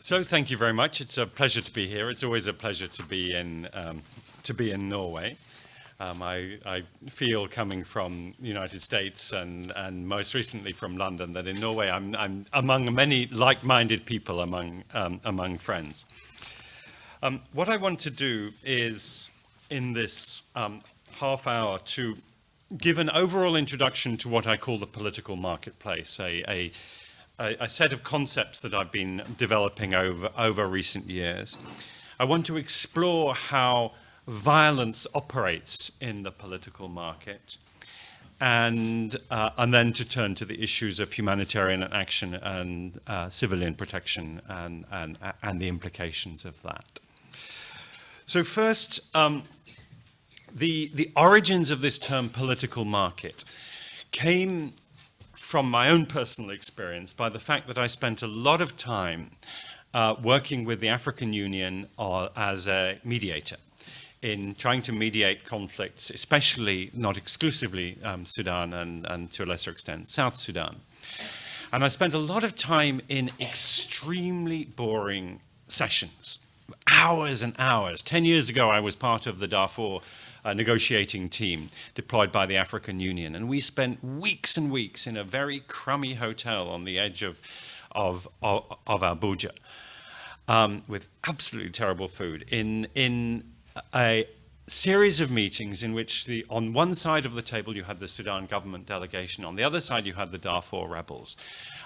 So thank you very much. It's a pleasure to be here. It's always a pleasure to be in Norway. I feel, coming from the United States and most recently from London, that in Norway I'm among many like-minded people, among friends. What I want to do is, in this half hour, to give an overall introduction to what I call the political marketplace, a set of concepts that I've been developing over recent years. I want to explore how violence operates in the political market, and then to turn to the issues of humanitarian action and civilian protection and the implications of that. So first, the origins of this term political market came from my own personal experience by the fact that I spent a lot of time working with the African Union as a mediator in trying to mediate conflicts, especially, not exclusively, Sudan and to a lesser extent, South Sudan. And I spent a lot of time in extremely boring sessions, hours and hours. 10 years ago, I was part of the Darfur negotiating team deployed by the African Union, and we spent weeks and weeks in a very crummy hotel on the edge of Abuja with absolutely terrible food in a series of meetings in which on one side of the table you had the Sudan government delegation, on the other side you had the Darfur rebels,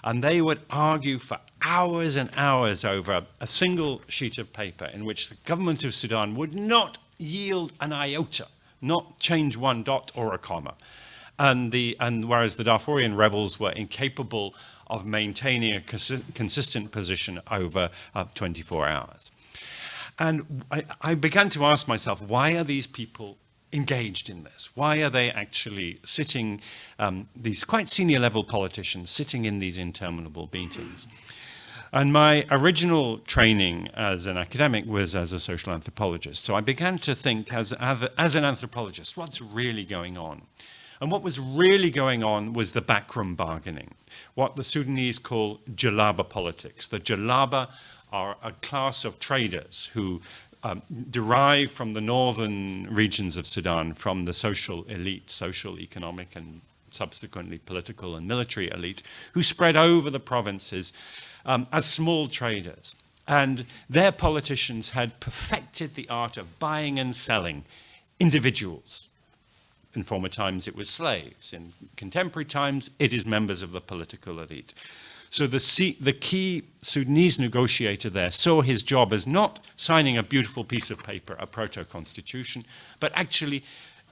and they would argue for hours and hours over a single sheet of paper in which the government of Sudan would not yield an iota, not change one dot or a comma, and whereas the Darfurian rebels were incapable of maintaining a consistent position over 24 hours. And I began to ask myself, why are these people engaged in this? Why are they actually sitting, these quite senior level politicians sitting in these interminable meetings? And my original training as an academic was as a social anthropologist. So I began to think, as an anthropologist, what's really going on? And what was really going on was the backroom bargaining, what the Sudanese call Jalaba politics. The Jalaba are a class of traders who derive from the northern regions of Sudan, from the social elite, social, economic, and subsequently political and military elite, who spread over the provinces as small traders. And their politicians had perfected the art of buying and selling individuals. In former times, it was slaves. In contemporary times, it is members of the political elite. So the key Sudanese negotiator there saw his job as not signing a beautiful piece of paper, a proto-constitution, but actually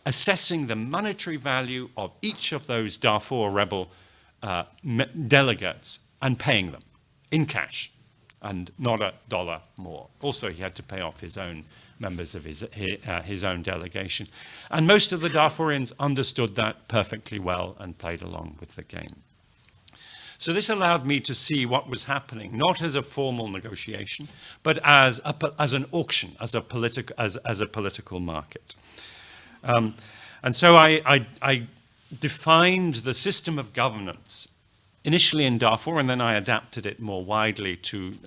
assessing the monetary value of each of those Darfur rebel delegates and paying them in cash, and not a dollar more. Also, he had to pay off his own members of his own delegation. And most of the Darfurians understood that perfectly well and played along with the game. So this allowed me to see what was happening, not as a formal negotiation, but as an auction, as a political market. And so I defined the system of governance initially in Darfur, and then I adapted it more widely to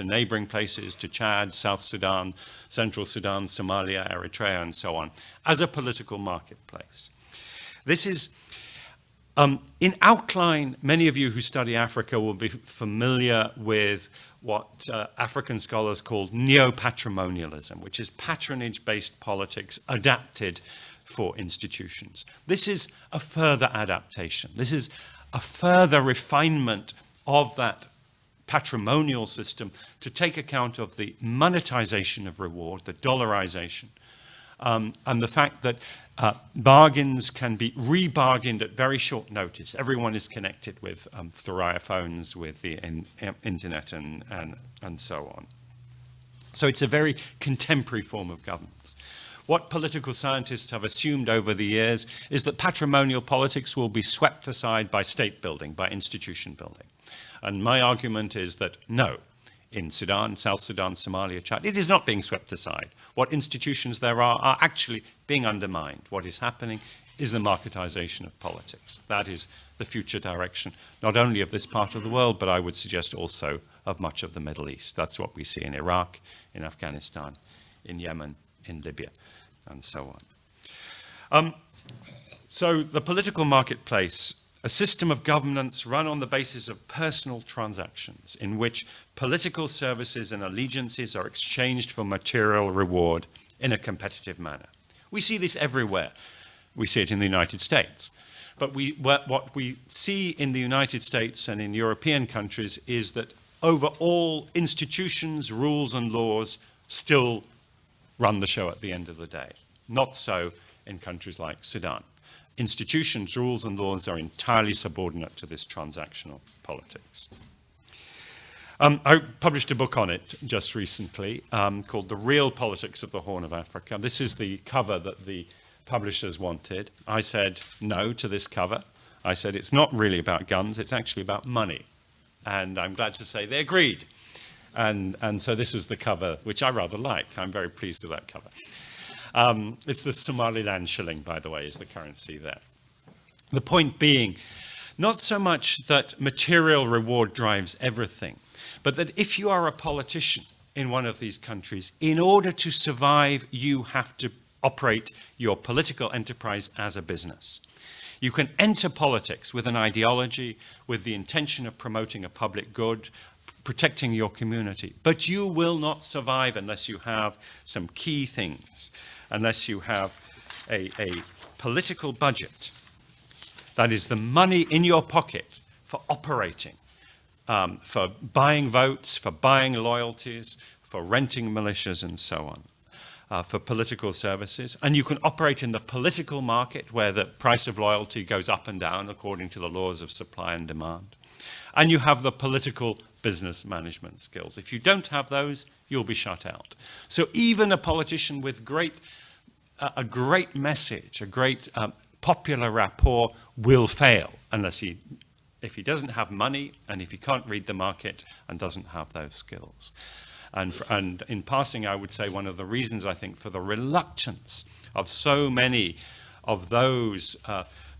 neighboring places, to Chad, South Sudan, Central Sudan, Somalia, Eritrea, and so on, as a political marketplace. This is, in outline, many of you who study Africa will be familiar with what African scholars call neo-patrimonialism, which is patronage-based politics adapted for institutions. This is a further adaptation. This is a further refinement of that patrimonial system to take account of the monetization of reward, the dollarization, and the fact that bargains can be rebargained at very short notice. Everyone is connected with Thuraya phones, with the internet, and so on. So it's a very contemporary form of governance. What political scientists have assumed over the years is that patrimonial politics will be swept aside by state building, by institution building. And my argument is that no, in Sudan, South Sudan, Somalia, Chad, it is not being swept aside. What institutions there are actually being undermined. What is happening is the marketization of politics. That is the future direction, not only of this part of the world, but I would suggest also of much of the Middle East. That's what we see in Iraq, in Afghanistan, in Yemen, in Libya, and so on. So the political marketplace, a system of governance run on the basis of personal transactions in which political services and allegiances are exchanged for material reward in a competitive manner. We see this everywhere. We see it in the United States. But what we see in the United States and in European countries is that overall institutions, rules and laws still run the show at the end of the day. Not so in countries like Sudan. Institutions, rules and laws are entirely subordinate to this transactional politics. I published a book on it just recently called The Real Politics of the Horn of Africa. This is the cover that the publishers wanted. I said no to this cover. I said it's not really about guns, it's actually about money. And I'm glad to say they agreed. And so this is the cover, which I rather like. I'm very pleased with that cover. It's the Somaliland shilling, by the way, is the currency there. The point being, not so much that material reward drives everything, but that if you are a politician in one of these countries, in order to survive, you have to operate your political enterprise as a business. You can enter politics with an ideology, with the intention of promoting a public good, protecting your community, but you will not survive unless you have some key things, unless you have a political budget. That is the money in your pocket for operating, for buying votes, for buying loyalties, for renting militias and so on, for political services. And you can operate in the political market where the price of loyalty goes up and down according to the laws of supply and demand. And you have the political business management skills. If you don't have those, you'll be shut out. So even a politician with a great message, a great popular rapport will fail if he doesn't have money and if he can't read the market and doesn't have those skills. And in passing, I would say one of the reasons, I think, for the reluctance of so many of those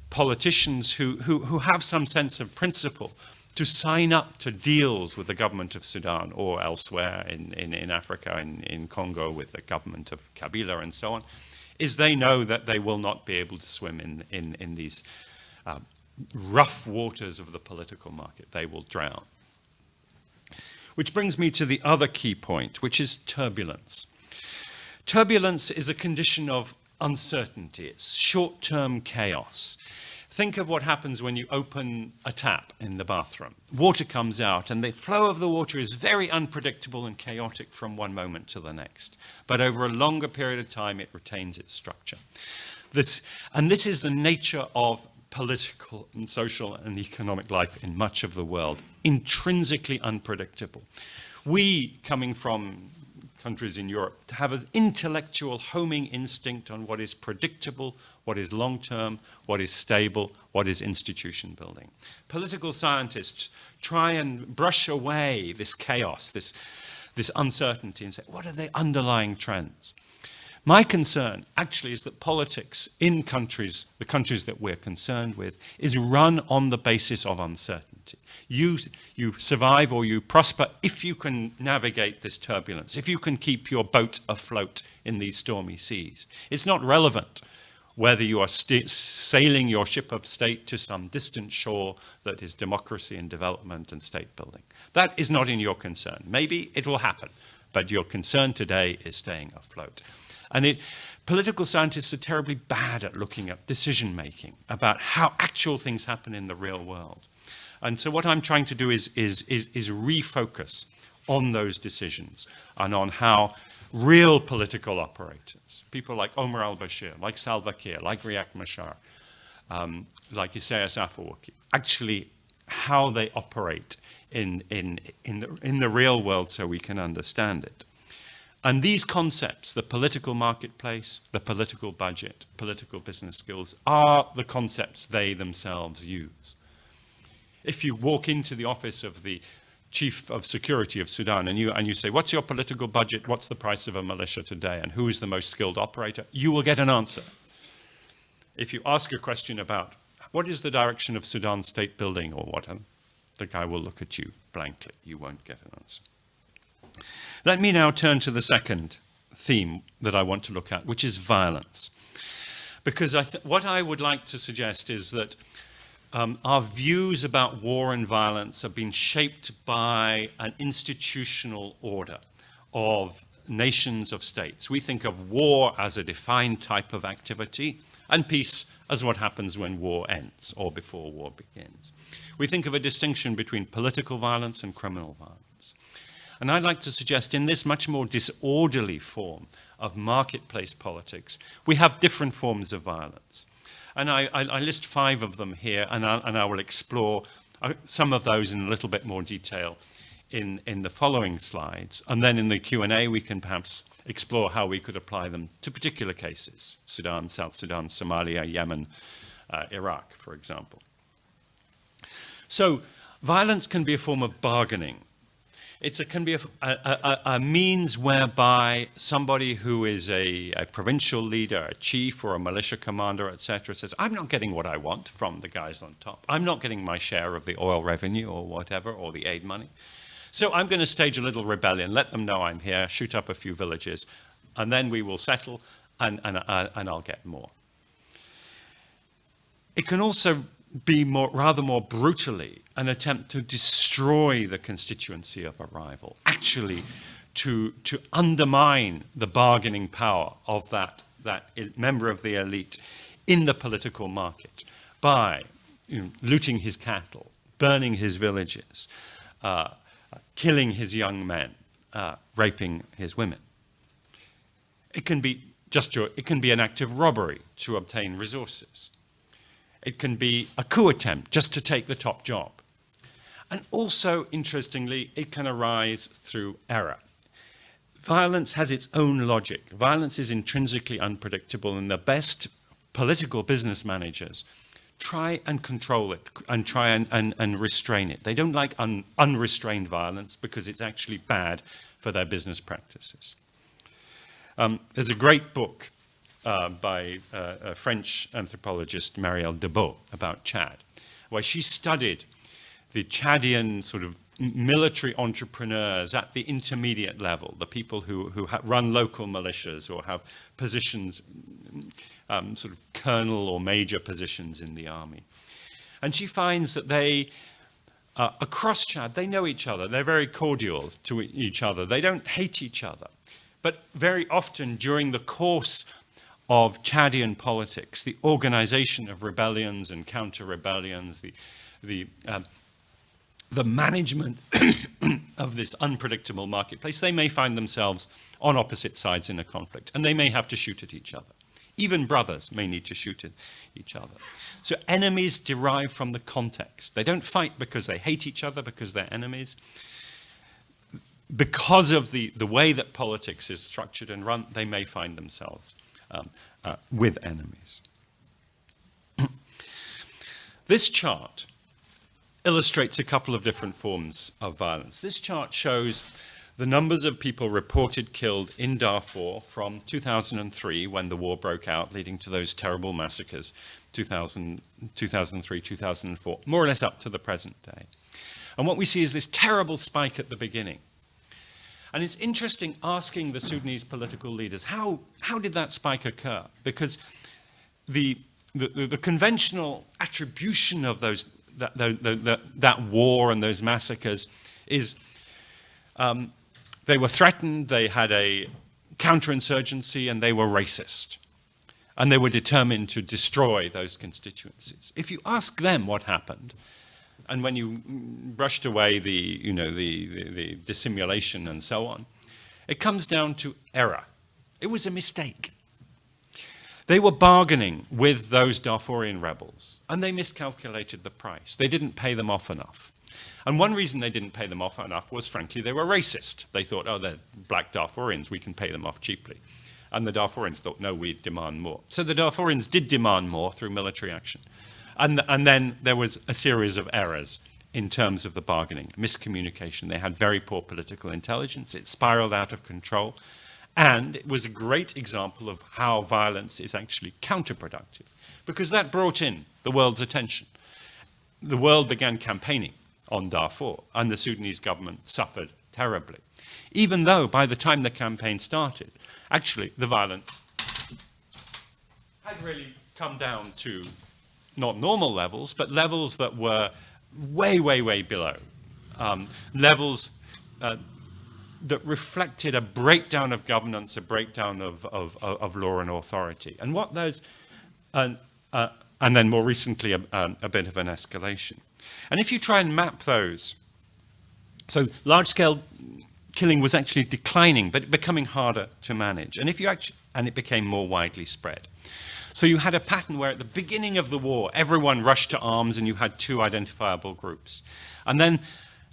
politicians who have some sense of principle to sign up to deals with the government of Sudan or elsewhere in Africa, in Congo with the government of Kabila and so on, is they know that they will not be able to swim in these rough waters of the political market. They will drown. Which brings me to the other key point, which is turbulence. Turbulence is a condition of uncertainty. It's short-term chaos. Think of what happens when you open a tap in the bathroom. Water comes out, and the flow of the water is very unpredictable and chaotic from one moment to the next. But over a longer period of time, it retains its structure. This is the nature of political and social and economic life in much of the world, intrinsically unpredictable. We, coming from countries in Europe, have an intellectual homing instinct on what is predictable, what is long-term, what is stable, what is institution building. Political scientists try and brush away this chaos, this uncertainty, and say, what are the underlying trends? My concern actually is that politics in countries, the countries that we're concerned with, is run on the basis of uncertainty. You survive or you prosper if you can navigate this turbulence, if you can keep your boat afloat in these stormy seas. It's not relevant whether you are sailing your ship of state to some distant shore that is democracy and development and state building. That is not in your concern. Maybe it will happen, but your concern today is staying afloat. And political scientists are terribly bad at looking at decision-making, about how actual things happen in the real world. And so what I'm trying to do is refocus on those decisions and on how real political operators, people like Omar al-Bashir, like Salva Kiir, like Riek Machar, like Isaias Afwerki, actually how they operate in the real world so we can understand it. And these concepts, the political marketplace, the political budget, political business skills, are the concepts they themselves use. If you walk into the office of the Chief of Security of Sudan and you say, what's your political budget, what's the price of a militia today, and who is the most skilled operator, you will get an answer. if you ask a question about what is the direction of Sudan's state building or what, the guy will look at you blankly. You won't get an answer. Let me now turn to the second theme that I want to look at, which is violence. Because what I would like to suggest is that our views about war and violence have been shaped by an institutional order of nations, of states. We think of war as a defined type of activity and peace as what happens when war ends or before war begins. We think of a distinction between political violence and criminal violence. And I'd like to suggest in this much more disorderly form of marketplace politics, we have different forms of violence. And I list 5 of them here, and I will explore some of those in a little bit more detail in the following slides. And then in the Q&A, we can perhaps explore how we could apply them to particular cases: Sudan, South Sudan, Somalia, Yemen, Iraq, for example. So violence can be a form of bargaining. It can be a means whereby somebody who is a provincial leader, a chief or a militia commander, etc., says, I'm not getting what I want from the guys on top. I'm not getting my share of the oil revenue or whatever, or the aid money. So I'm going to stage a little rebellion, let them know I'm here, shoot up a few villages, and then we will settle and I'll get more. It can also be rather more brutally an attempt to destroy the constituency of a rival, actually to undermine the bargaining power of that member of the elite in the political market by looting his cattle, burning his villages, killing his young men, raping his women. It can be an act of robbery to obtain resources. It can be a coup attempt just to take the top job. And also, interestingly, it can arise through error. Violence has its own logic. Violence is intrinsically unpredictable, and the best political business managers try and control it and try and restrain it. They don't like unrestrained violence because it's actually bad for their business practices. There's a great book by a French anthropologist, Marielle Debeau, about Chad, where she studied the Chadian sort of military entrepreneurs at the intermediate level, the people who run local militias or have positions, sort of colonel or major positions in the army. And she finds that they, across Chad, they know each other. They're very cordial to each other. They don't hate each other. But very often during the course of Chadian politics, the organization of rebellions and counter-rebellions, the management of this unpredictable marketplace, they may find themselves on opposite sides in a conflict, and they may have to shoot at each other. Even brothers may need to shoot at each other. So enemies derive from the context. They don't fight because they hate each other, because they're enemies. Because of the way that politics is structured and run, they may find themselves with enemies. This chart illustrates a couple of different forms of violence. This chart shows the numbers of people reported killed in Darfur from 2003, when the war broke out, leading to those terrible massacres, 2003, 2004, more or less up to the present day. And what we see is this terrible spike at the beginning. And it's interesting asking the Sudanese political leaders, how did that spike occur? Because the conventional attribution of that war and those massacres is they were threatened, they had a counterinsurgency, and they were racist. And they were determined to destroy those constituencies. If you ask them what happened, and when you brushed away the dissimulation and so on, it comes down to error. It was a mistake. They were bargaining with those Darfurian rebels, and they miscalculated the price. They didn't pay them off enough. And one reason they didn't pay them off enough was, frankly, they were racist. They thought, oh, they're black Darfurians, we can pay them off cheaply. And the Darfurians thought, no, we demand more. So the Darfurians did demand more through military action. And then there was a series of errors in terms of the bargaining, miscommunication. They had very poor political intelligence. It spiraled out of control. And it was a great example of how violence is actually counterproductive. because that brought in the world's attention. The world began campaigning on Darfur, and the Sudanese government suffered terribly. Even though by the time the campaign started, actually the violence had really come down to not normal levels, but levels that were way, way, way below. Levels that reflected a breakdown of governance, a breakdown of law and authority. And what those, and then more recently, a bit of an escalation. And if you try and map those, so large-scale killing was actually declining, but becoming harder to manage. And and it became more widely spread. So you had a pattern where at the beginning of the war, everyone rushed to arms and you had two identifiable groups. And then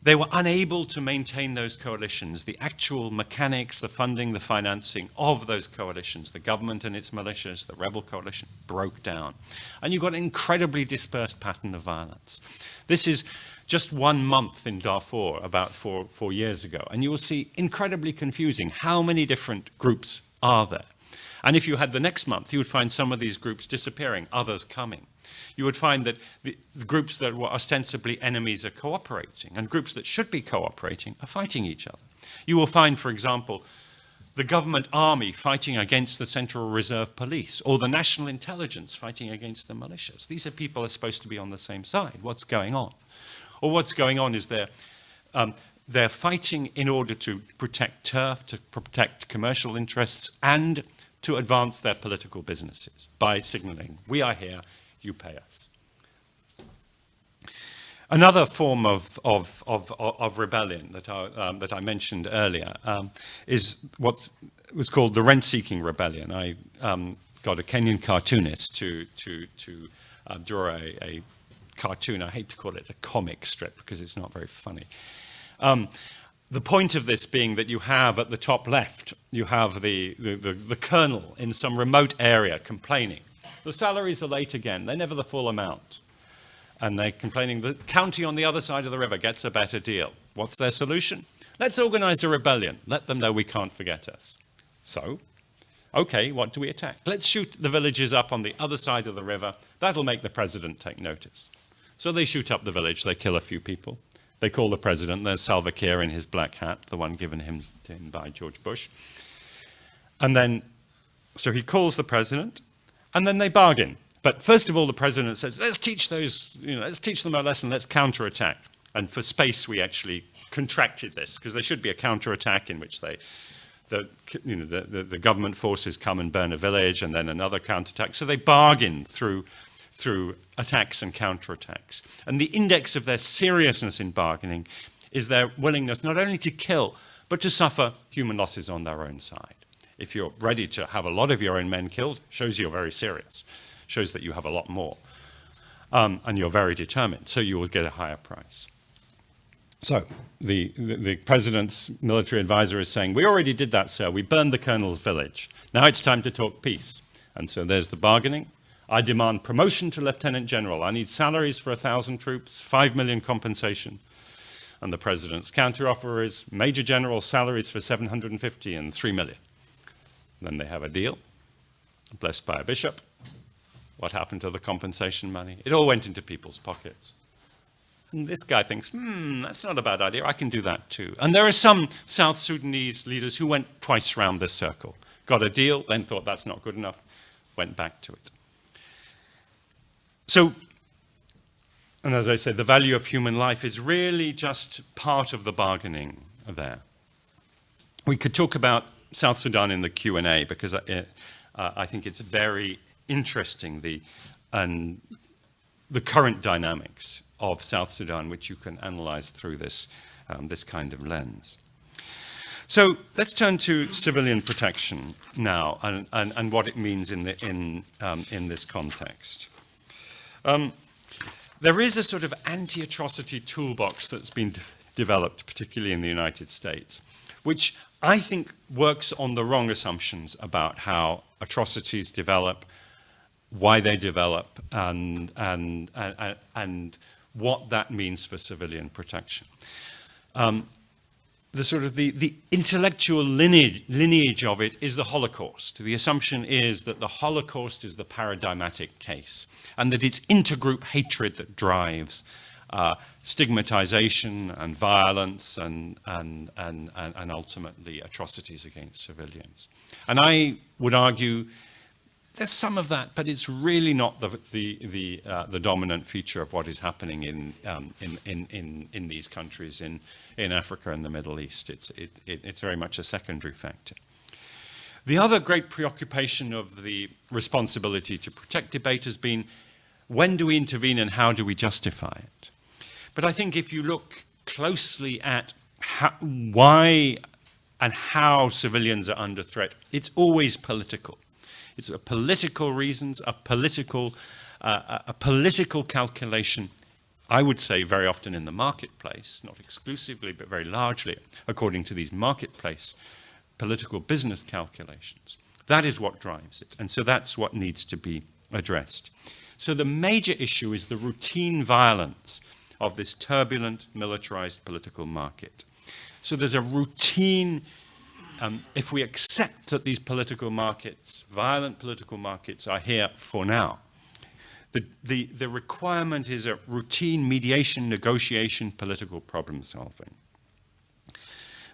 they were unable to maintain those coalitions, the actual mechanics, the funding, the financing of those coalitions. The government and its militias, the rebel coalition, broke down. And you got an incredibly dispersed pattern of violence. This is just 1 month in Darfur, about four years ago. And you will see incredibly confusing how many different groups are there. And if you had the next month, you would find some of these groups disappearing, others coming. You would find that the groups that were ostensibly enemies are cooperating, and groups that should be cooperating are fighting each other. You will find, for example, the government army fighting against the Central Reserve Police, or the national intelligence fighting against the militias. These are people who are supposed to be on the same side. What's going on? Or what's going on is they're fighting in order to protect turf, to protect commercial interests, and to advance their political businesses by signaling, we are here, you pay us. Another form of rebellion that I mentioned earlier is what was called the rent-seeking rebellion. I got a Kenyan cartoonist to draw a cartoon. I hate to call it a comic strip because it's not very funny. The point of this being that you have at the top left, you have the colonel in some remote area complaining. The salaries are late again, they're never the full amount. And they're complaining the county on the other side of the river gets a better deal. What's their solution? Let's organize a rebellion. Let them know we can't forget us. So, okay, what do we attack? Let's shoot the villages up on the other side of the river. That'll make the president take notice. So they shoot up the village, they kill a few people. They call the president, there's Salva Kiir in his black hat, the one given to him by George Bush. And then, so he calls the president, and then they bargain. But first of all, the president says, let's teach them a lesson, let's counterattack. And for space, we actually contracted this, because there should be a counterattack in which the government forces come and burn a village, and then another counterattack. So they bargain through attacks and counterattacks. And the index of their seriousness in bargaining is their willingness not only to kill, but to suffer human losses on their own side. If you're ready to have a lot of your own men killed, shows you're very serious, shows that you have a lot more, and you're very determined, so you will get a higher price. So the president's military advisor is saying, we already did that, sir, we burned the colonel's village. Now it's time to talk peace. And so there's the bargaining. I demand promotion to lieutenant general. I need salaries for 1,000 troops, 5 million compensation. And the president's counteroffer is major general salaries for 750 and 3 million. Then they have a deal, blessed by a bishop. What happened to the compensation money? It all went into people's pockets. And this guy thinks, that's not a bad idea. I can do that too. And there are some South Sudanese leaders who went twice round this circle. Got a deal, then thought that's not good enough, went back to it. So, and as I said, the value of human life is really just part of the bargaining there. We could talk about South Sudan in the Q&A because I think it's very interesting, the current dynamics of South Sudan, which you can analyze through this kind of lens. So let's turn to civilian protection now and what it means in this context. There is a sort of anti-atrocity toolbox that's been developed, particularly in the United States, which I think works on the wrong assumptions about how atrocities develop, why they develop, and what that means for civilian protection. the intellectual lineage of it is the Holocaust. The assumption is that the Holocaust is the paradigmatic case, and that it's intergroup hatred that drives stigmatization and violence and ultimately atrocities against civilians. And I would argue there's some of that, but it's really not the dominant feature of what is happening in these countries in Africa and the Middle East. It's very much a secondary factor. The other great preoccupation of the responsibility to protect debate has been, when do we intervene and how do we justify it? But I think if you look closely at why and how civilians are under threat, it's always political. It's a political reasons, a political calculation, I would say very often in the marketplace, not exclusively, but very largely, according to these marketplace political business calculations. That is what drives it. And so that's what needs to be addressed. So the major issue is the routine violence of this turbulent, militarized political market. So there's a routine, if we accept that these political markets, violent political markets, are here for now, the requirement is a routine mediation, negotiation, political problem solving.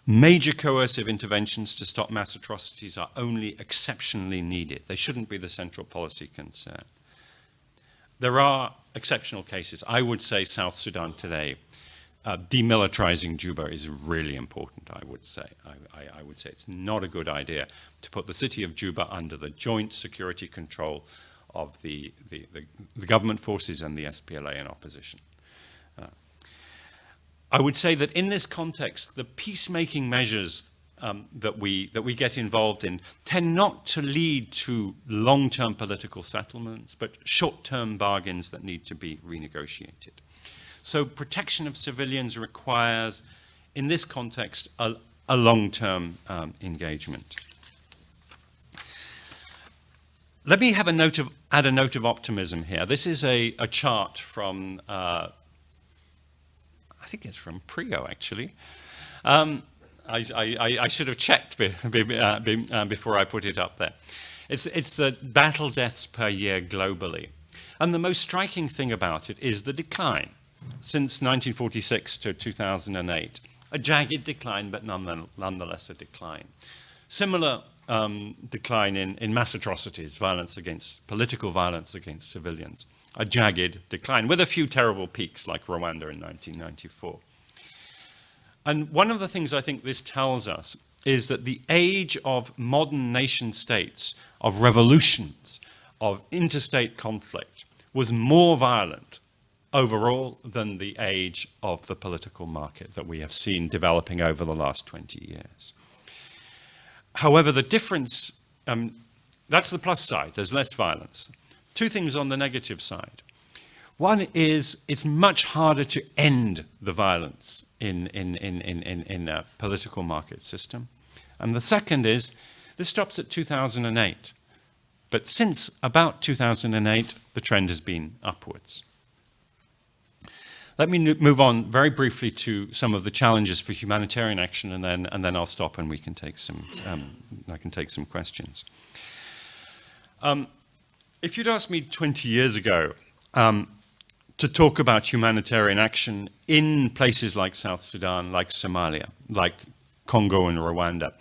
Major coercive interventions to stop mass atrocities are only exceptionally needed. They shouldn't be the central policy concern. There are exceptional cases. I would say South Sudan today, demilitarizing Juba is really important, I would say. I would say it's not a good idea to put the city of Juba under the joint security control of the government forces and the SPLA in opposition. I would say that in this context, the peacemaking measures that we get involved in tend not to lead to long-term political settlements, but short-term bargains that need to be renegotiated. So protection of civilians requires, in this context, a long-term engagement. Let me have add a note of optimism here. This is a chart from, I think it's from PRIO, actually. I should have checked before I put it up there. It's the battle deaths per year globally. And the most striking thing about it is the decline since 1946 to 2008. A jagged decline, but nonetheless a decline. Similar decline in mass atrocities, political violence against civilians. A jagged decline with a few terrible peaks like Rwanda in 1994. And one of the things I think this tells us is that the age of modern nation states, of revolutions, of interstate conflict, was more violent overall than the age of the political market that we have seen developing over the last 20 years. However, the difference, that's the plus side, there's less violence. Two things on the negative side. One is it's much harder to end the violence in a political market system. And the second is this stops at 2008. But since about 2008, the trend has been upwards. Let me move on very briefly to some of the challenges for humanitarian action, and then I'll stop and we can take some. I can take some questions. If you'd asked me 20 years ago to talk about humanitarian action in places like South Sudan, like Somalia, like Congo and Rwanda,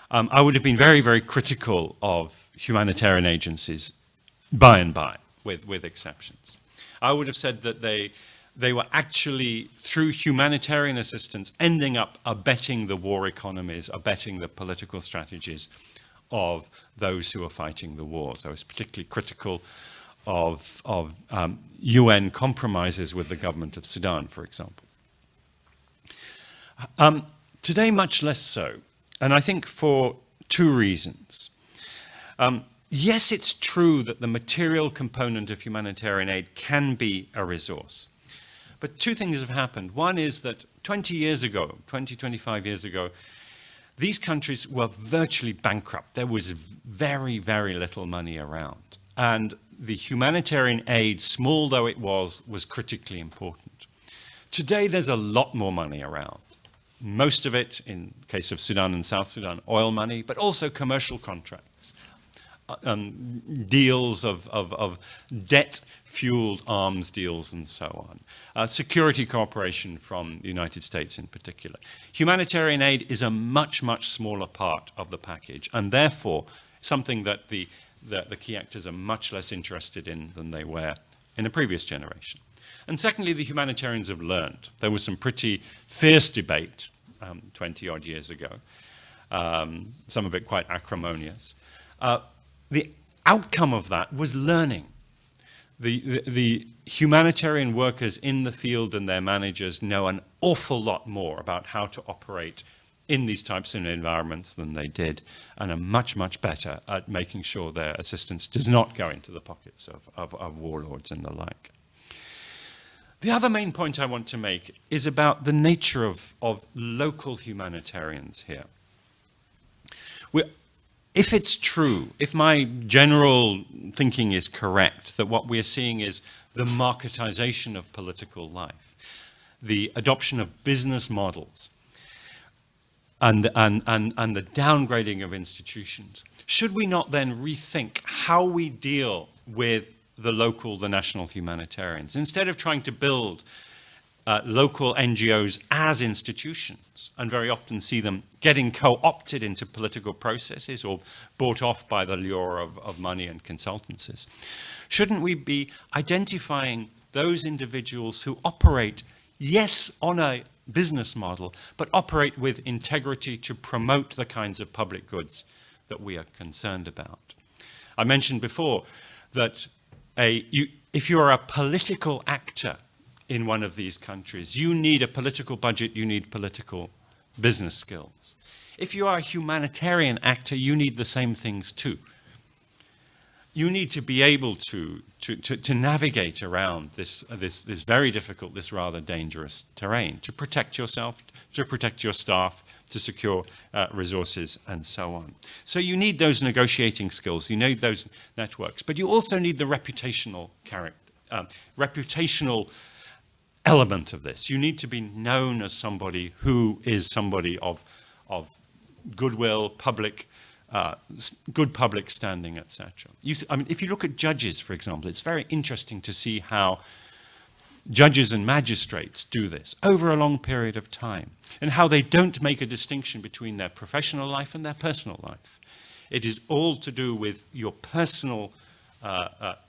I would have been very, very critical of humanitarian agencies by and by, with exceptions. I would have said that they were actually, through humanitarian assistance, ending up abetting the war economies, abetting the political strategies of those who are fighting the wars. I was particularly critical of UN compromises with the government of Sudan, for example. Today, much less so, and I think for two reasons. Yes, it's true that the material component of humanitarian aid can be a resource. But two things have happened. One is that 25 years ago, these countries were virtually bankrupt. There was very, very little money around. And the humanitarian aid, small though it was critically important. Today, there's a lot more money around. most of it, in the case of Sudan and South Sudan, oil money, but also commercial contracts, deals of debt-fueled arms deals and so on, security cooperation from the United States in particular. Humanitarian aid is a much, much smaller part of the package, and therefore something that the key actors are much less interested in than they were in the previous generation. And secondly, the humanitarians have learned. There was some pretty fierce debate 20-odd years ago, some of it quite acrimonious. The outcome of that was learning. The humanitarian workers in the field and their managers know an awful lot more about how to operate in these types of environments than they did, and are much, much better at making sure their assistance does not go into the pockets of warlords and the like. The other main point I want to make is about the nature of local humanitarians here. If it's true, if my general thinking is correct, that what we're seeing is the marketization of political life, the adoption of business models, and the downgrading of institutions, should we not then rethink how we deal with the local, the national humanitarians, instead of trying to build local NGOs as institutions, and very often see them getting co-opted into political processes or bought off by the lure of money and consultancies? Shouldn't we be identifying those individuals who operate, yes, on a business model, but operate with integrity to promote the kinds of public goods that we are concerned about? I mentioned before that if you are a political actor in one of these countries, you need a political budget, you need political business skills. If you are a humanitarian actor, you need the same things too. You need to be able to navigate around this very difficult, this rather dangerous terrain, to protect yourself, to protect your staff, to secure resources, and so on. So you need those negotiating skills, you need those networks, but you also need the reputational element of this. You need to be known as somebody who is somebody of goodwill, good public standing, etc. If you look at judges, for example, it's very interesting to see how judges and magistrates do this over a long period of time, and how they don't make a distinction between their professional life and their personal life. It is all to do with your personal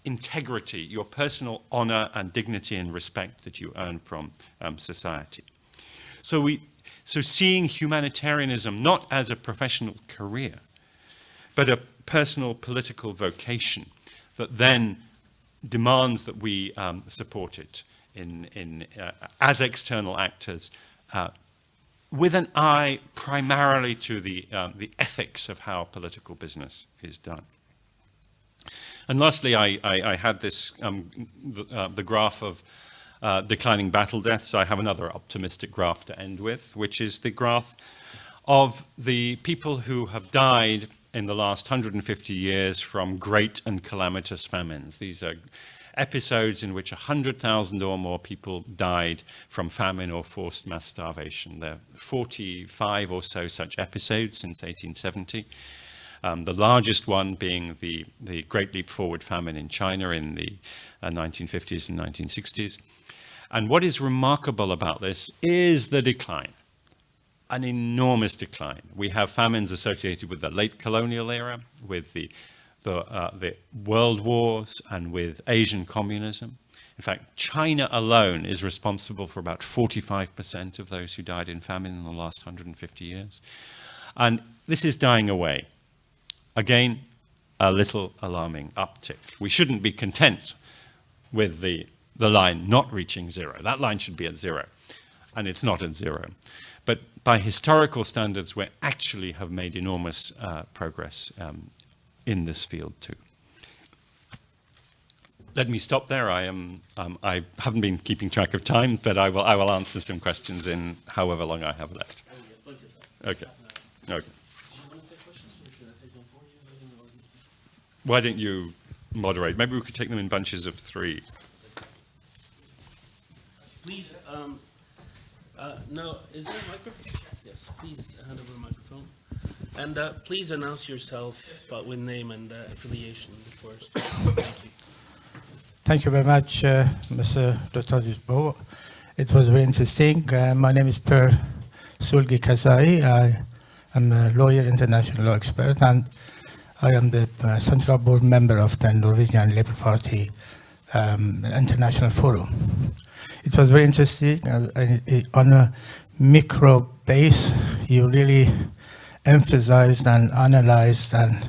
integrity, your personal honor and dignity and respect that you earn from society. So seeing humanitarianism not as a professional career, but a personal political vocation that then demands that we support it as external actors, with an eye primarily to the ethics of how political business is done. And lastly, I had this, the graph of declining battle deaths. I have another optimistic graph to end with, which is the graph of the people who have died in the last 150 years from great and calamitous famines. These are episodes in which 100,000 or more people died from famine or forced mass starvation. There are 45 or so such episodes since 1870. The largest one being the Great Leap Forward famine in China in the 1950s and 1960s. And what is remarkable about this is the decline, an enormous decline. We have famines associated with the late colonial era, with the world wars, and with Asian communism. In fact, China alone is responsible for about 45% of those who died in famine in the last 150 years. And this is dying away. Again, a little alarming uptick. We shouldn't be content with the line not reaching zero. That line should be at zero, and it's not at zero. But by historical standards, we actually have made enormous progress in this field too. Let me stop there. I haven't been keeping track of time, but I will answer some questions in however long I have left. Okay. Okay. Why don't you moderate? Maybe we could take them in bunches of 3. Please, no, is there a microphone? please hand over a microphone. And please announce yourself, but with name and affiliation first. Thank you. Thank you very much, Mr. Dr. It was very interesting. My name is Per Sulgi Kazai. I am a lawyer, international law expert, and I am the Central Board member of the Norwegian Labour Party International Forum. It was very interesting. On a micro base, you really emphasized and analyzed and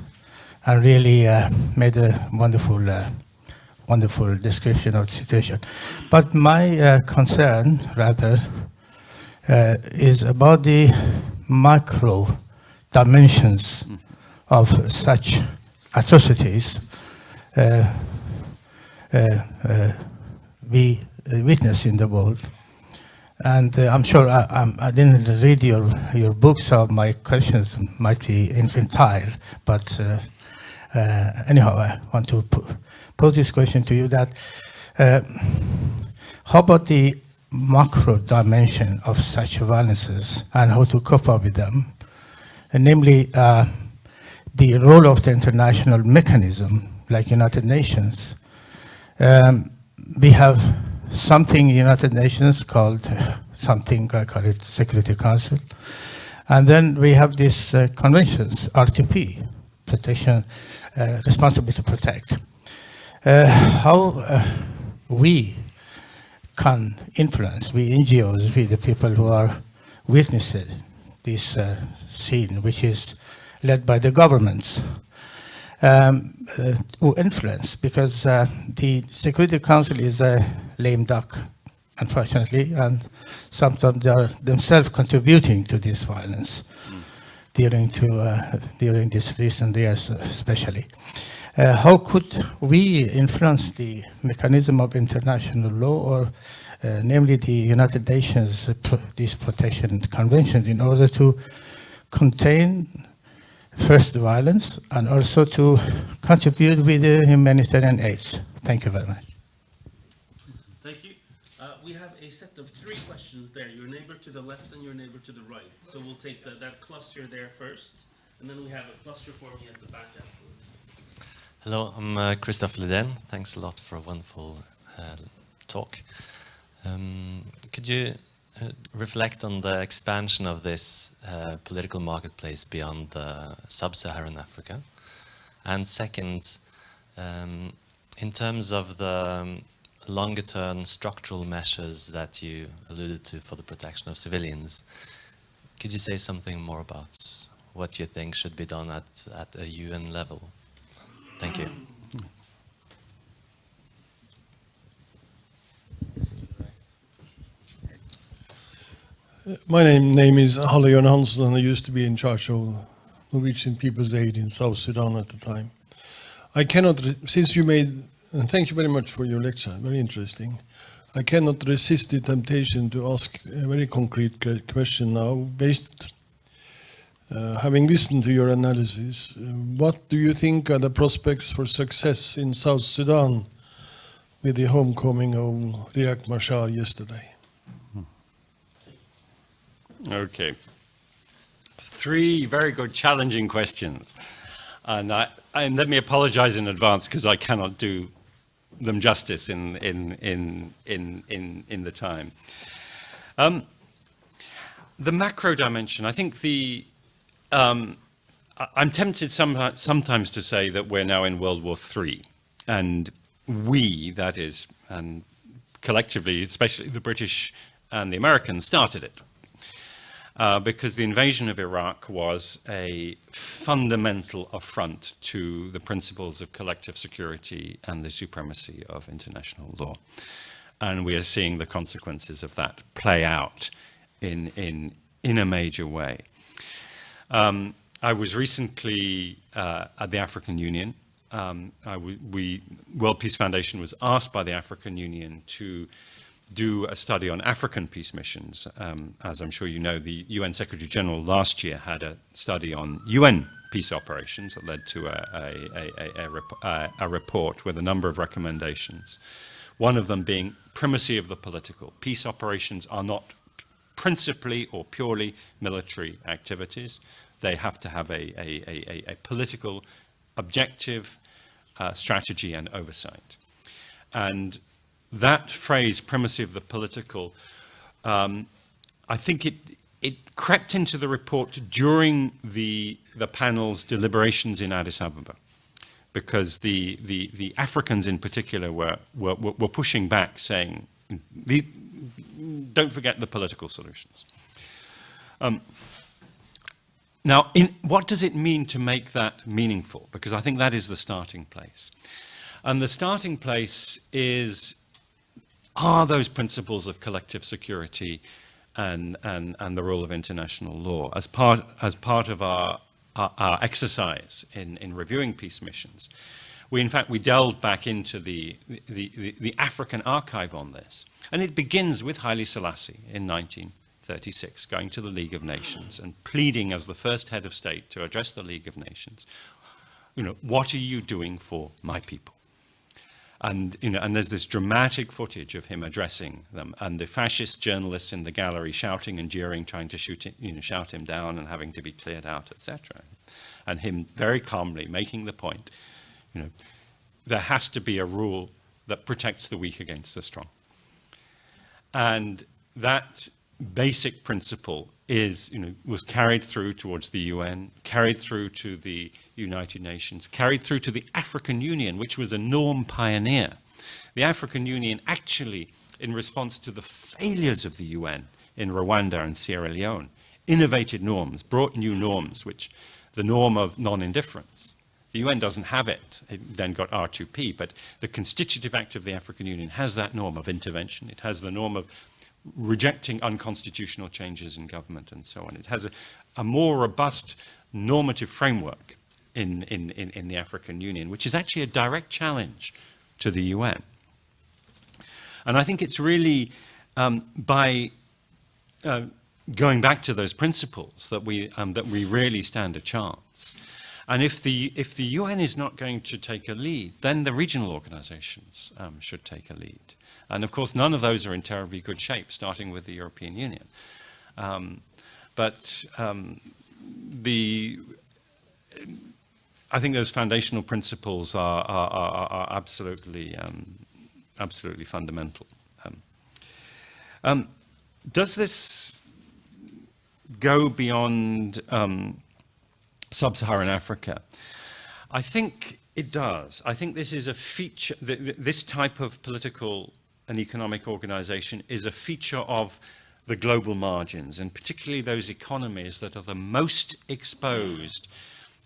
really made a wonderful description of the situation. But my concern, rather, is about the macro dimensions of such atrocities we witness in the world. And I'm sure I didn't read your book, so my questions might be infantile. But anyhow, I want to pose this question to you: that how about the macro dimension of such violences and how to cope up with them, and namely the role of the international mechanism like United Nations. We have something United Nations called something, I call it Security Council. And then we have these conventions, RTP, protection, responsibility to protect. How we can influence, we NGOs, we the people who are witnessing this scene, which is led by the governments, who influence, because the Security Council is a lame duck, unfortunately, and sometimes they are themselves contributing to this violence during these recent years, especially. How could we influence the mechanism of international law, or namely the United Nations, these protection conventions, in order to contain first violence and also to contribute with the humanitarian aids? Thank you very much. Thank you. We have a set of 3 questions there. Your neighbor to the left and your neighbor to the right. So we'll take that cluster there first, and then we have a cluster for me at the back afterwards. Hello, I'm Christophe Leden. Thanks a lot for a wonderful talk. Could you reflect on the expansion of this political marketplace beyond sub-Saharan Africa? And second, in terms of the longer-term structural measures that you alluded to for the protection of civilians, could you say something more about what you think should be done at a UN level? Thank you. My name is Halle Jørn Hansen, and I used to be in charge of Norwegian People's Aid in South Sudan at the time. I cannot, since you made, and thank you very much for your lecture, very interesting. I cannot resist the temptation to ask a very concrete question now, based, having listened to your analysis. What do you think are the prospects for success in South Sudan with the homecoming of Riek Machar yesterday? Okay. 3 very good, challenging questions. And let me apologize in advance because I cannot do them justice in the time. The macro dimension, I think I'm tempted sometimes to say that we're now in World War III, and we, that is, and collectively, especially the British and the Americans, started it. Because the invasion of Iraq was a fundamental affront to the principles of collective security and the supremacy of international law. And we are seeing the consequences of that play out in a major way. I was recently at the African Union. World Peace Foundation was asked by the African Union to do a study on African peace missions. As I'm sure you know, the UN Secretary General last year had a study on UN peace operations that led to a report with a number of recommendations. One of them being primacy of the political. Peace operations are not principally or purely military activities. They have to have a political objective, strategy and oversight. And that phrase, primacy of the political, I think it crept into the report during the panel's deliberations in Addis Ababa, because the Africans in particular were pushing back, saying, don't forget the political solutions. Now, what does it mean to make that meaningful? Because I think that is the starting place. And the starting place are those principles of collective security and the rule of international law as part of our exercise in reviewing peace missions. We delved back into the African archive on this, and it begins with Haile Selassie in 1936, going to the League of Nations and pleading as the first head of state to address the League of Nations, what are you doing for my people? And there's this dramatic footage of him addressing them, and the fascist journalists in the gallery shouting and jeering, trying to shout him down and having to be cleared out, etc. And him very calmly making the point, there has to be a rule that protects the weak against the strong. And that basic principle was carried through towards the UN, carried through to the United Nations, carried through to the African Union, which was a norm pioneer. The African Union actually, in response to the failures of the UN in Rwanda and Sierra Leone, innovated norms, brought new norms, which the norm of non-indifference. The UN doesn't have it. It then got R2P, but the Constitutive Act of the African Union has that norm of intervention. It has the norm of rejecting unconstitutional changes in government and so on. It has a more robust normative framework in the African Union, which is actually a direct challenge to the UN. And I think it's really by going back to those principles that we really stand a chance. And if the UN is not going to take a lead, then the regional organizations should take a lead. And of course, none of those are in terribly good shape, starting with the European Union. I think those foundational principles are absolutely fundamental. Does this go beyond sub-Saharan Africa? I think it does. I think this is a feature, this type of political and economic organization is a feature of the global margins, and particularly those economies that are the most exposed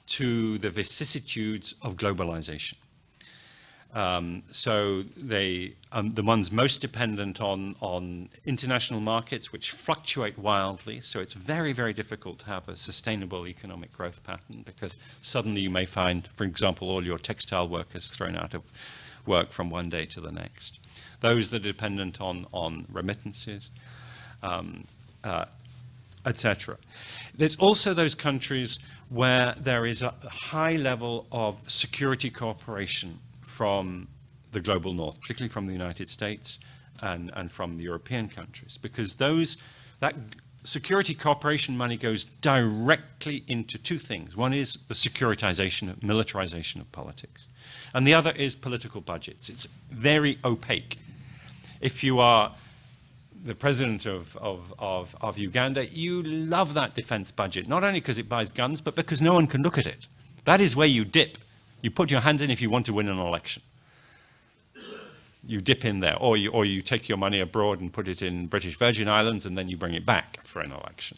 to the vicissitudes of globalization. So the ones most dependent on international markets, which fluctuate wildly. So it's very, very difficult to have a sustainable economic growth pattern, because suddenly you may find, for example, all your textile workers thrown out of work from one day to the next. Those that are dependent on remittances, etc. There's also those countries where there is a high level of security cooperation from the global north, particularly from the United States and from the European countries, because that security cooperation money goes directly into two things. One is the securitization, militarization of politics, and the other is political budgets. It's very opaque. If you are the president of Uganda, you love that defense budget, not only because it buys guns, but because no one can look at it. That is where you dip. You put your hands in if you want to win an election. You dip in there, or you take your money abroad and put it in British Virgin Islands, and then you bring it back for an election.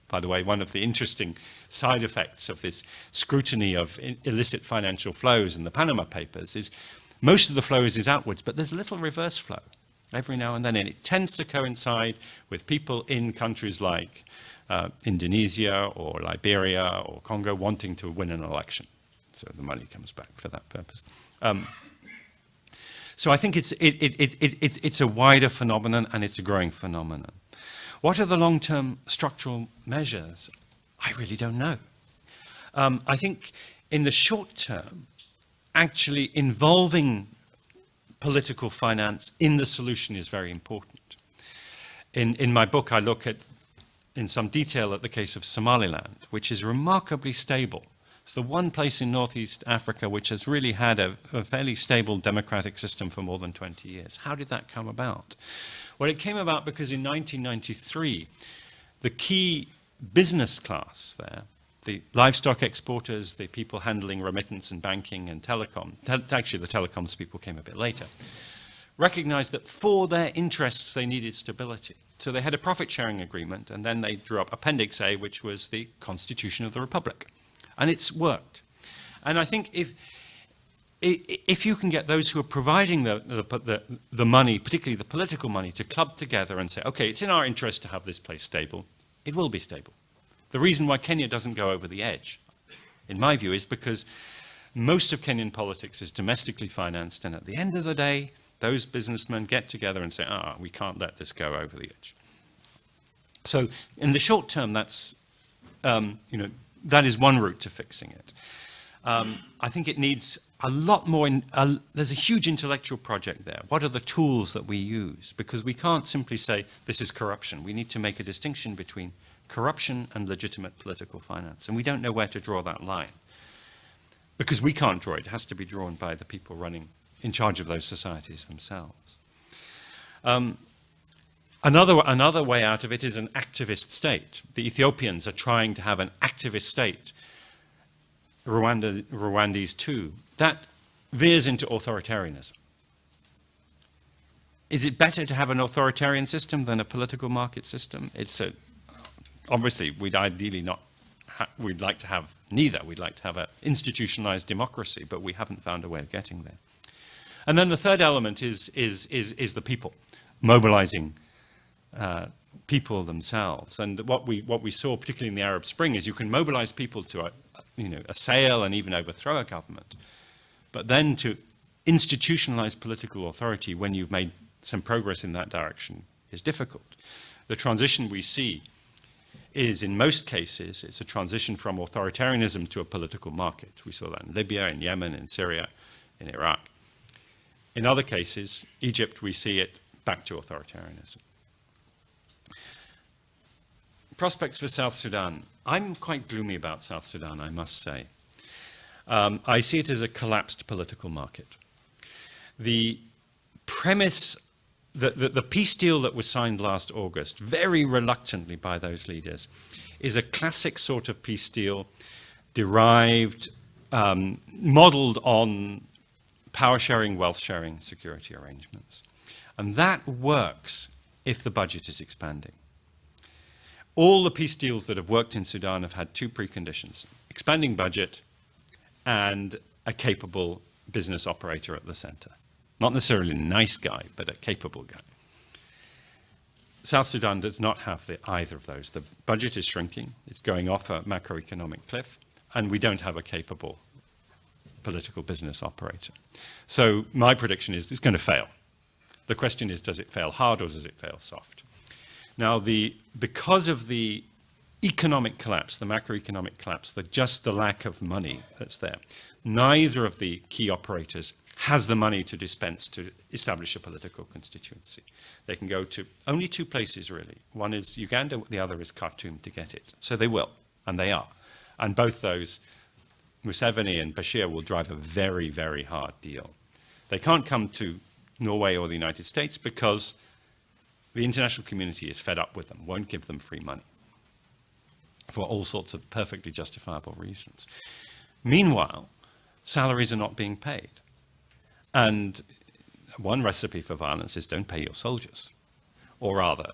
By the way, one of the interesting side effects of this scrutiny of illicit financial flows in the Panama Papers is most of the flows is outwards, but there's a little reverse flow every now and then, and it tends to coincide with people in countries like Indonesia or Liberia or Congo wanting to win an election. So the money comes back for that purpose. So I think it's a wider phenomenon, and it's a growing phenomenon. What are the long-term structural measures? I really don't know. I think in the short term, actually involving political finance in the solution is very important. In my book, I look at in some detail at the case of Somaliland, which is remarkably stable. It's the one place in Northeast Africa which has really had a fairly stable democratic system for more than 20 years. How did that come about? Well, it came about because in 1993, the key business class there, the livestock exporters, the people handling remittance and banking and telecom, actually the telecoms people came a bit later, recognized that for their interests they needed stability. So they had a profit-sharing agreement, and then they drew up Appendix A, which was the Constitution of the Republic. And it's worked. And I think if you can get those who are providing the money, particularly the political money, to club together and say, okay, it's in our interest to have this place stable, it will be stable. The reason why Kenya doesn't go over the edge, in my view, is because most of Kenyan politics is domestically financed, and at the end of the day, those businessmen get together and say, we can't let this go over the edge. So in the short term, that's, that is one route to fixing it. I think it needs a lot more, there's a huge intellectual project there. What are the tools that we use? Because we can't simply say, this is corruption. We need to make a distinction between corruption and legitimate political finance. And we don't know where to draw that line. Because we can't draw it. It has to be drawn by the people running in charge of those societies themselves. Another way out of it is an activist state. The Ethiopians are trying to have an activist state. Rwandese too. That veers into authoritarianism. Is it better to have an authoritarian system than a political market system? Obviously, we'd ideally not. We'd like to have neither. We'd like to have an institutionalized democracy, but we haven't found a way of getting there. And then the third element is the people, mobilizing people themselves. And what we saw, particularly in the Arab Spring, is you can mobilize people to assail and even overthrow a government, but then to institutionalize political authority when you've made some progress in that direction is difficult. The transition we see is, in most cases, it's a transition from authoritarianism to a political market. We saw that in Libya, in Yemen, in Syria, in Iraq. In other cases, Egypt, we see it back to authoritarianism. Prospects for South Sudan. I'm quite gloomy about South Sudan, I must say. I see it as a collapsed political market. The premise, the peace deal that was signed last August, very reluctantly by those leaders, is a classic sort of peace deal derived, modeled on power sharing, wealth sharing, security arrangements. And that works if the budget is expanding. All the peace deals that have worked in Sudan have had two preconditions: expanding budget and a capable business operator at the center. Not necessarily a nice guy, but a capable guy. South Sudan does not have either of those. The budget is shrinking, it's going off a macroeconomic cliff, and we don't have a capable political business operator. So my prediction is it's going to fail. The question is, does it fail hard or does it fail soft? Now, because of the economic collapse, the macroeconomic collapse, just the lack of money that's there, neither of the key operators has the money to dispense to establish a political constituency. They can go to only two places, really. One is Uganda, the other is Khartoum to get it. So they will, and they are. And both those, Museveni and Bashir, will drive a very, very hard deal. They can't come to Norway or the United States because the international community is fed up with them, won't give them free money for all sorts of perfectly justifiable reasons. Meanwhile, salaries are not being paid. And one recipe for violence is don't pay your soldiers, or rather,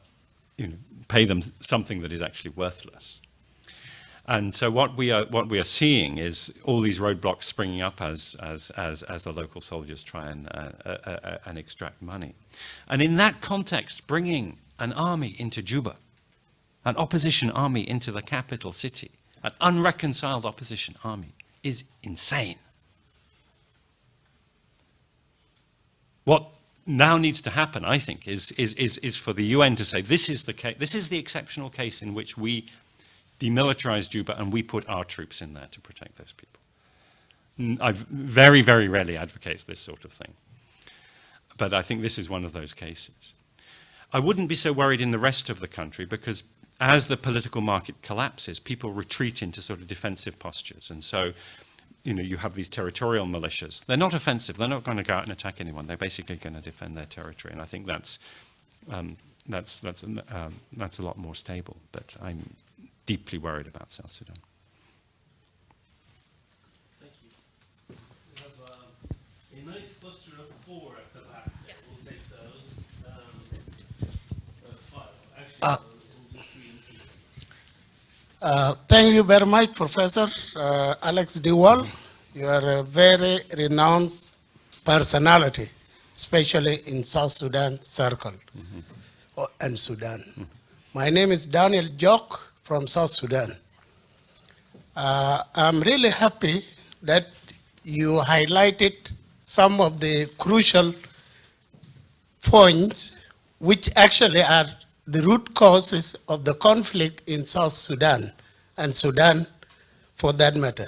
pay them something that is actually worthless. And so what we are seeing is all these roadblocks springing up as the local soldiers try and extract money. And in that context, bringing an army into Juba, an opposition army into the capital city, an unreconciled opposition army, is insane. What now needs to happen, I think, is for the UN to say this is the case, this is the exceptional case in which we demilitarize Juba and we put our troops in there to protect those people. I very, very rarely advocate this sort of thing, but I think this is one of those cases. I wouldn't be so worried in the rest of the country because as the political market collapses, people retreat into sort of defensive postures. And so, you have these territorial militias. They're not offensive. They're not going to go out and attack anyone. They're basically going to defend their territory. And I think that's a lot more stable. But I'm deeply worried about South Sudan. Thank you. We have a nice cluster of 4 at the back. Yes. We'll take those. 5. Actually, we'll do 3 and 2. Thank you very much, Professor Alex de Waal. You are a very renowned personality, especially in South Sudan circle and Sudan. My name is Daniel Jock from South Sudan. I'm really happy that you highlighted some of the crucial points which actually are the root causes of the conflict in South Sudan and Sudan for that matter.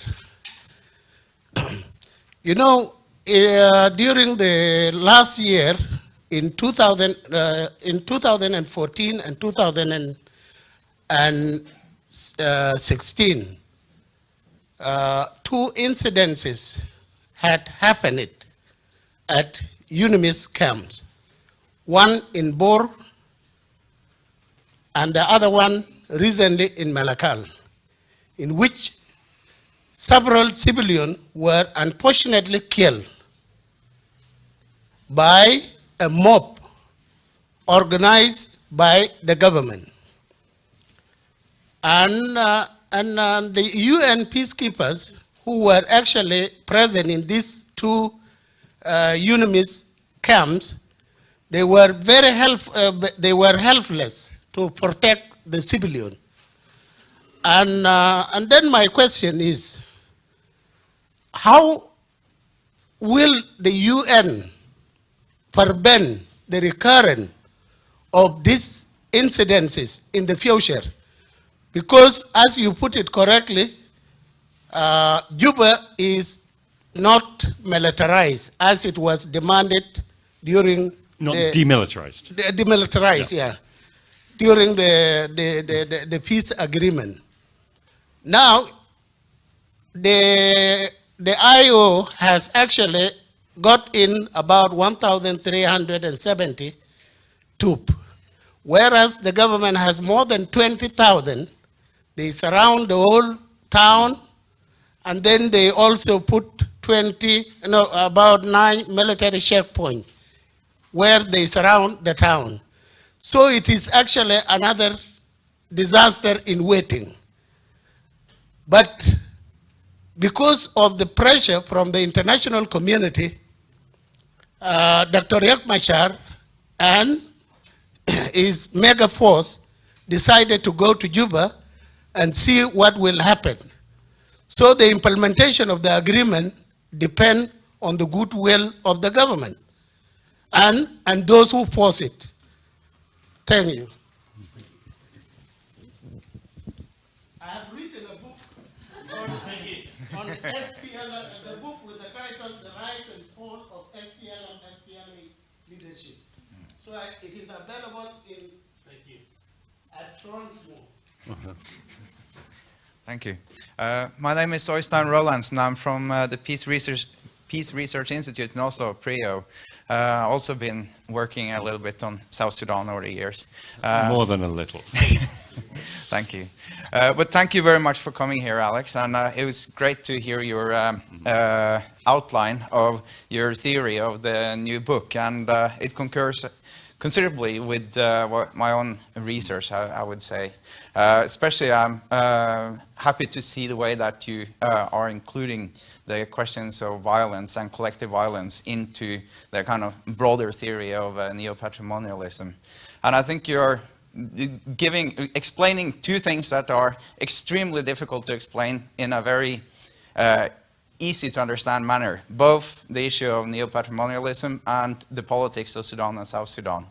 During the last year, in 2014 and 2016, 2 incidences had happened at UNMISS camps. One in Bor, and the other one recently in Malakal, in which several civilians were unfortunately killed by a mob organized by the government. And the UN peacekeepers who were actually present in these 2 UNMISS camps, they were helpless to protect the civilian. And then my question is, how will the UN prevent the recurrence of these incidences in the future? Because as you put it correctly, Juba is not militarized as it was demanded during demilitarized. Demilitarized, yeah. During the peace agreement. Now, the IO has actually got in about 1,370 troops, whereas the government has more than 20,000. They surround the whole town, and then they also put about 9 military checkpoints where they surround the town. So it is actually another disaster in waiting. But because of the pressure from the international community, Dr. Riek Machar and his mega force decided to go to Juba and see what will happen. So the implementation of the agreement depends on the goodwill of the government and those who force it. Thank you. I have written a book on SPLM, the book with the title The Rise and Fall of SPLA Leadership. So it is available at Toronto. Thank you. My name is Øystein Rolands, and I'm from the Peace Research Institute in Oslo, PRIO. Also been working a little bit on South Sudan over the years. More than a little. Thank you. But thank you very much for coming here, Alex. And it was great to hear your outline of your theory of the new book. And it concurs considerably with my own research, I would say. Especially I'm happy to see the way that you are including the questions of violence and collective violence into the kind of broader theory of neo-patrimonialism. And I think you're explaining 2 things that are extremely difficult to explain in a very easy to understand manner, both the issue of neo-patrimonialism and the politics of Sudan and South Sudan.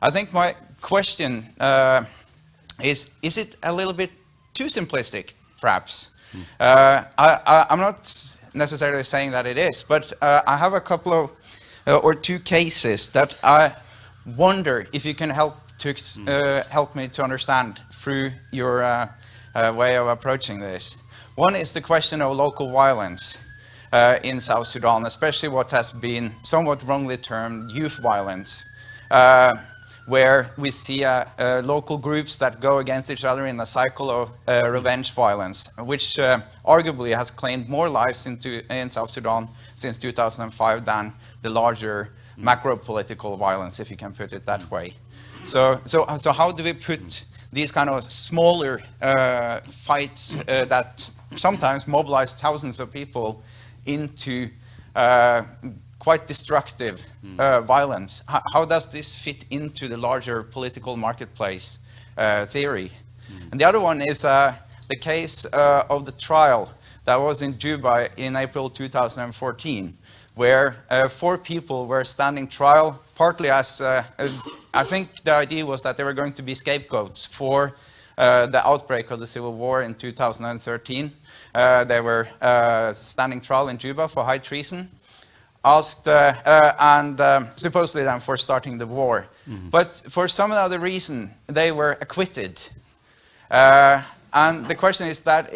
I think my question is it a little bit too simplistic, perhaps? I'm not necessarily saying that it is, but I have a couple of or 2 cases that I wonder if you can help me to understand through your way of approaching this. One is the question of local violence in South Sudan, especially what has been somewhat wrongly termed youth violence, where we see local groups that go against each other in a cycle of revenge violence, which arguably has claimed more lives in South Sudan since 2005 than the larger macro-political violence, if you can put it that way. So how do we put these kind of smaller fights that sometimes mobilize thousands of people into quite destructive violence? How does this fit into the larger political marketplace theory? And the other one is the case of the trial that was in Juba in April 2014, where 4 people were standing trial, partly as, I think the idea was that they were going to be scapegoats for the outbreak of the civil war in 2013. They were standing trial in Juba for high treason, asked and supposedly then for starting the war. But for some other reason, they were acquitted. And the question is that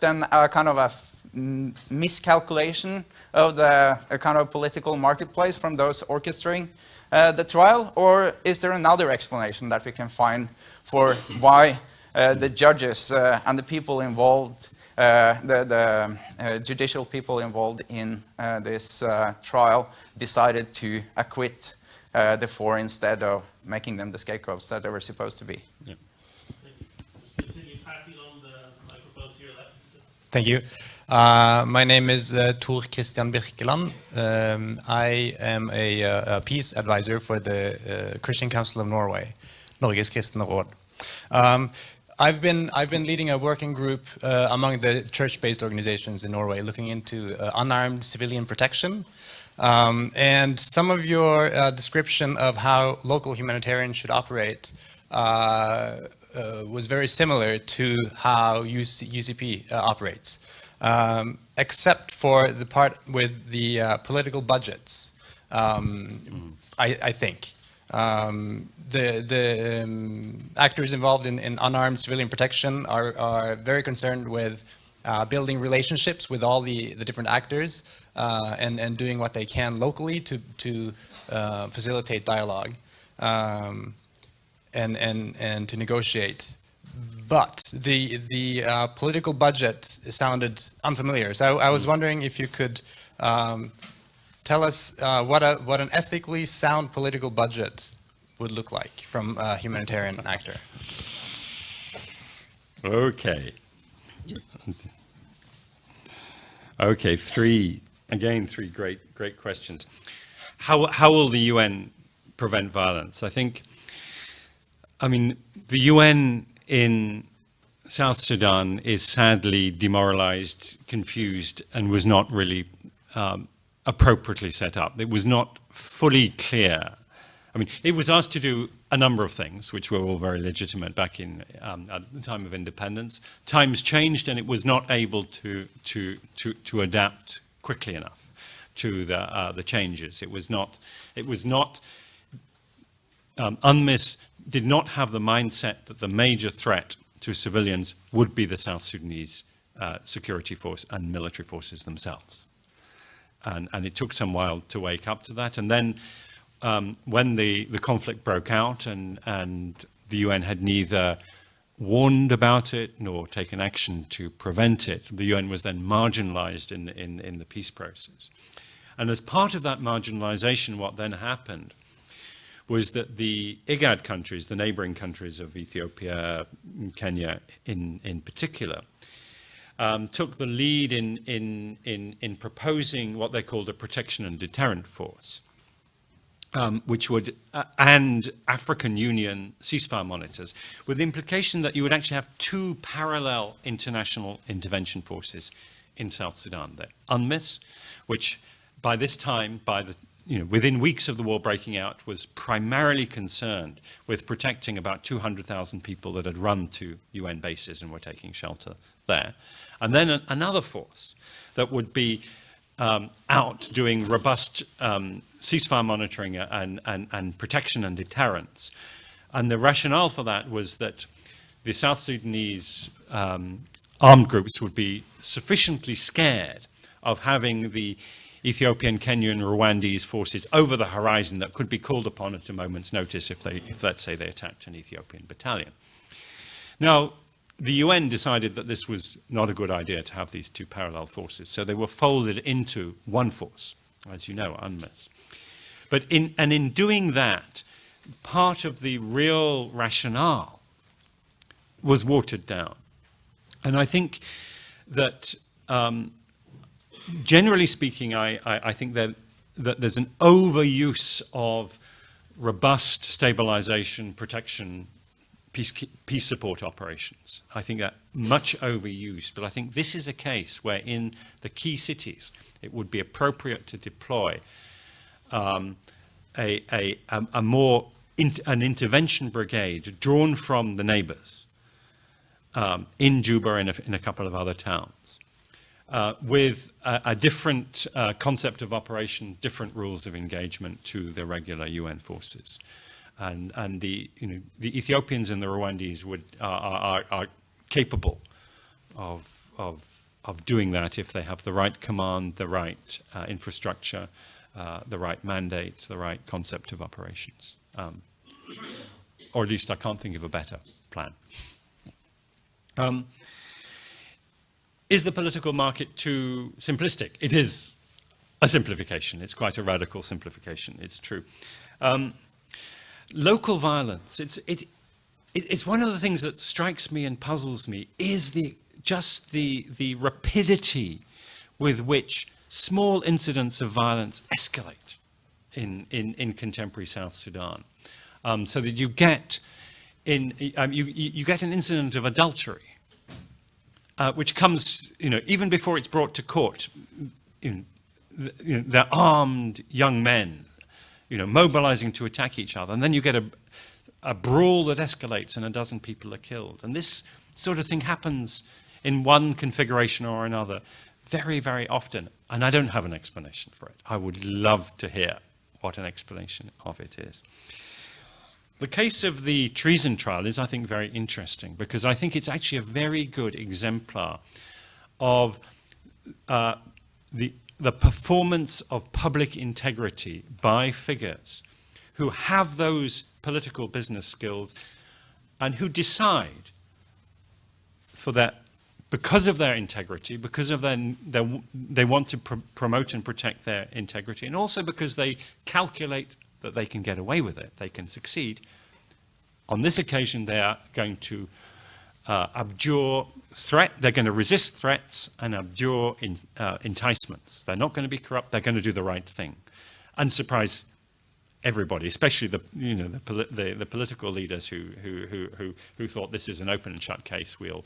then a kind of a miscalculation of the kind of political marketplace from those orchestrating the trial, or is there another explanation that we can find for why the judges and the people involved, the judicial people involved in this trial decided to acquit the 4 instead of making them the scapegoats that they were supposed to be? Yeah. Continue passing on the microphone to your left. Thank you. My name is Tor Christian Birkeland. I am a peace advisor for the Christian Council of Norway, Norges Kristne Råd. I've been leading a working group among the church-based organizations in Norway looking into unarmed civilian protection. And some of your description of how local humanitarians should operate was very similar to how UCP operates, except for the part with the political budgets, I think. The actors involved in unarmed civilian protection are very concerned with building relationships with all the different actors and doing what they can locally to facilitate dialogue and to negotiate. But the political budget sounded unfamiliar. So I was wondering if you could tell us what an ethically sound political budget would look like from a humanitarian actor. Okay. Okay, three great questions. How will the UN prevent violence? I mean, the UN in South Sudan is sadly demoralized, confused, and was not really appropriately set up. It was not fully clear. I mean, it was asked to do a number of things, which were all very legitimate back in at the time of independence. Times changed, and it was not able to adapt quickly enough to the changes. UNMISS did not have the mindset that the major threat to civilians would be the South Sudanese security force and military forces themselves. And it took some while to wake up to that. And then when the conflict broke out and the UN had neither warned about it nor taken action to prevent it, the UN was then marginalized in the peace process. And as part of that marginalization, what then happened was that the IGAD countries, the neighboring countries of Ethiopia, Kenya in particular, took the lead in proposing what they called a protection and deterrent force, which would, and African Union ceasefire monitors, with the implication that you would actually have 2 parallel international intervention forces in South Sudan. The UNMISS, which by this time, within weeks of the war breaking out, was primarily concerned with protecting about 200,000 people that had run to UN bases and were taking shelter there. And then another force that would be out doing robust ceasefire monitoring and protection and deterrence. And the rationale for that was that the South Sudanese armed groups would be sufficiently scared of having the Ethiopian, Kenyan, Rwandese forces over the horizon that could be called upon at a moment's notice if let's say, they attacked an Ethiopian battalion. Now, the UN decided that this was not a good idea to have these two parallel forces, so they were folded into one force, as you know, UNMISS. But in doing that, part of the real rationale was watered down. And I think that, generally speaking, I think that there's an overuse of robust stabilization, protection, peace support operations. I think that much overused, but I think this is a case where in the key cities it would be appropriate to deploy an intervention brigade drawn from the neighbors in Juba and in a couple of other towns, with a different concept of operation, different rules of engagement to the regular UN forces. And the Ethiopians and the Rwandese are capable of doing that if they have the right command, the right infrastructure, the right mandate, the right concept of operations. Or at least I can't think of a better plan. Is the political market too simplistic? It is a simplification. It's quite a radical simplification. It's true. Local violence, it's one of the things that strikes me and puzzles me, is the rapidity with which small incidents of violence escalate in contemporary South Sudan. So that you get you get an incident of adultery, which comes, even before it's brought to court. They're armed young men, mobilizing to attack each other, and then you get a brawl that escalates and a dozen people are killed. And this sort of thing happens in one configuration or another very, very often, and I don't have an explanation for it. I would love to hear what an explanation of it is. The case of the treason trial is, I think, very interesting, because I think it's actually a very good exemplar of the performance of public integrity by figures who have those political business skills and who decide for that, because of their integrity, because of they want to promote and protect their integrity, and also because they calculate that they can get away with it, they can succeed. On this occasion, they are going to abjure threat, they're going to resist threats and abjure enticements. They're not going to be corrupt, they're going to do the right thing and surprise everybody, especially the political leaders who thought this is an open and shut case. We'll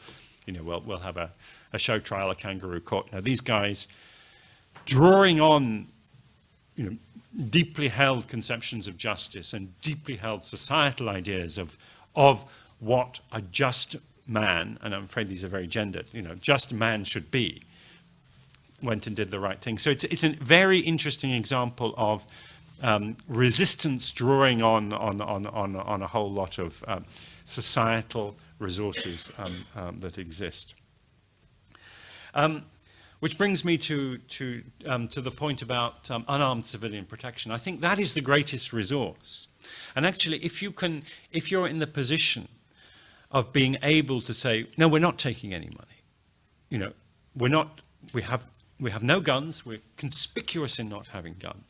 have a show trial, a kangaroo court. Now these guys, drawing on deeply held conceptions of justice and deeply held societal ideas of what a just man, and I'm afraid these are very gendered, just man should be, went and did the right thing. So it's a very interesting example of resistance drawing on a whole lot of societal resources that exist. Which brings me to the point about unarmed civilian protection. I think that is the greatest resource. And actually, if you're in the position of being able to say, no, we're not taking any money. We have no guns, we're conspicuous in not having guns,